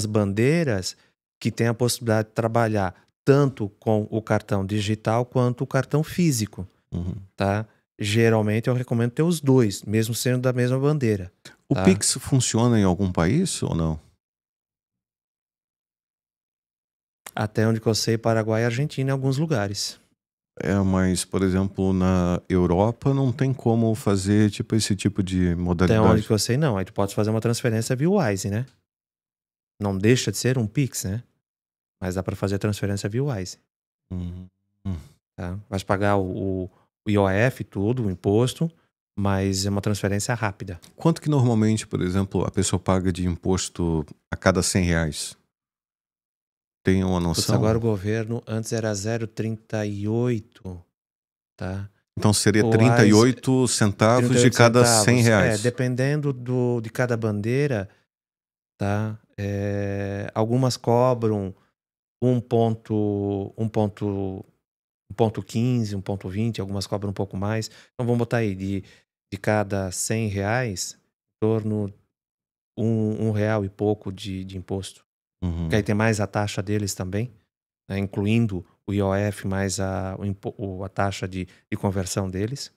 bandeiras que têm a possibilidade de trabalhar tanto com o cartão digital quanto o cartão físico, Uhum. tá? Geralmente eu recomendo ter os dois, mesmo sendo da mesma bandeira, O tá? Pix funciona em algum país ou não? Até onde que eu sei, Paraguai e Argentina em alguns lugares. Mas, por exemplo, na Europa não tem como fazer tipo esse tipo de Até onde que modalidade. eu sei, não. Aí tu pode fazer uma transferência via Wise, né? Não deixa de ser um Pix, né? Mas dá para fazer a transferência via Wise, Uhum. Hum. tá? Vai pagar o IOF, tudo, o imposto, mas é uma transferência rápida. Quanto que normalmente, por exemplo, a pessoa paga de imposto a cada R$ 100? Tem uma Putz, agora o noção? governo antes era 0,38, tá? Então seria O Wise, 38 centavos de 38 cada R$ 100. centavos. Dependendo de cada bandeira, tá? Algumas cobram 1,15, 1,20, algumas cobram um pouco mais. Então vamos botar aí, de cada R$ 100, em torno um real e pouco de imposto. Que aí Uhum. tem mais a taxa deles também, né, incluindo o IOF mais a taxa de conversão deles.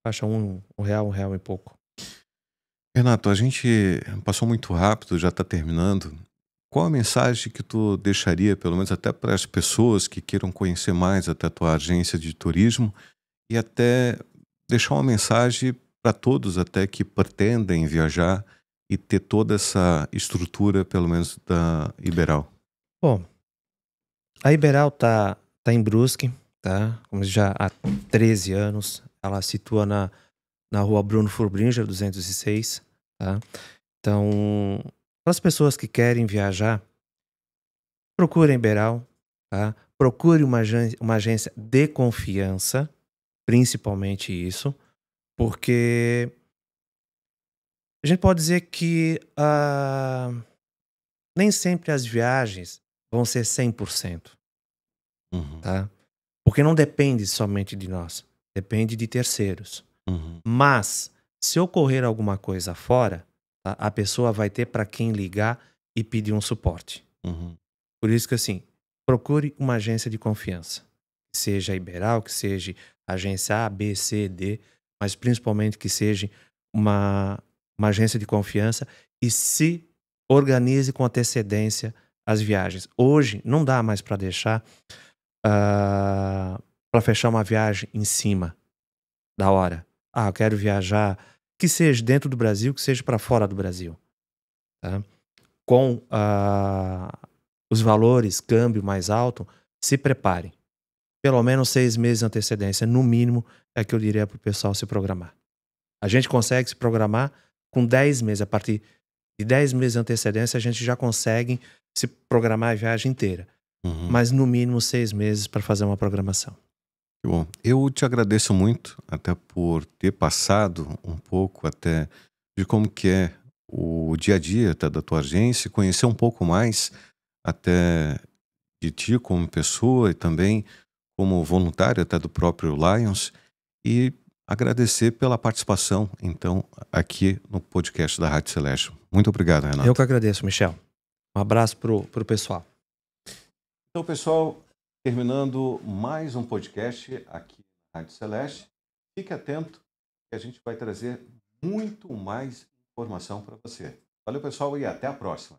Taxa um real e pouco. Renato, a gente passou muito rápido, já está terminando. Qual a mensagem que tu deixaria, pelo menos até para as pessoas que queiram conhecer mais até a tua agência de turismo e até deixar uma mensagem para todos até que pretendem viajar e ter toda essa estrutura, pelo menos da Iberal? Bom, a Iberal tá em Brusque, tá? Como já há 13 anos. Ela situa na rua Bruno Furbringer, 206, tá? Então, para as pessoas que querem viajar, procurem Iberal, tá? Procure uma agência de confiança, principalmente isso, porque a gente pode dizer que nem sempre as viagens vão ser 100%, Uhum, tá? Porque não depende somente de nós, depende de terceiros. uhum, Mas, se ocorrer alguma coisa fora, tá, a pessoa vai ter para quem ligar e pedir um suporte. uhum, Por isso que, assim, procure uma agência de confiança. Que seja a Iberal, que seja a agência A, B, C, D, mas principalmente que seja uma agência de confiança e se organize com antecedência as viagens. Hoje, não dá mais para deixar para fechar uma viagem em cima da hora. Eu quero viajar, que seja dentro do Brasil, que seja para fora do Brasil, tá? Com os valores, câmbio mais alto, se preparem. Pelo menos 6 meses de antecedência, no mínimo, é que eu diria para o pessoal se programar. A gente consegue se programar com 10 meses. A partir de 10 meses de antecedência, a gente já consegue se programar a viagem inteira. Uhum. Mas no mínimo 6 meses para fazer uma programação. Que bom. Eu te agradeço muito até por ter passado um pouco até de como que é o dia a dia até da tua agência, conhecer um pouco mais até de ti como pessoa e também como voluntário até do próprio Lions e agradecer pela participação, então, aqui no podcast da Rádio Celeste. Muito obrigado, Eu que Renato. agradeço, Michel. Um abraço pro pessoal. Então, pessoal, terminando mais um podcast aqui na Rádio Celeste, fique atento que a gente vai trazer muito mais informação para você. Valeu, pessoal, e até a próxima.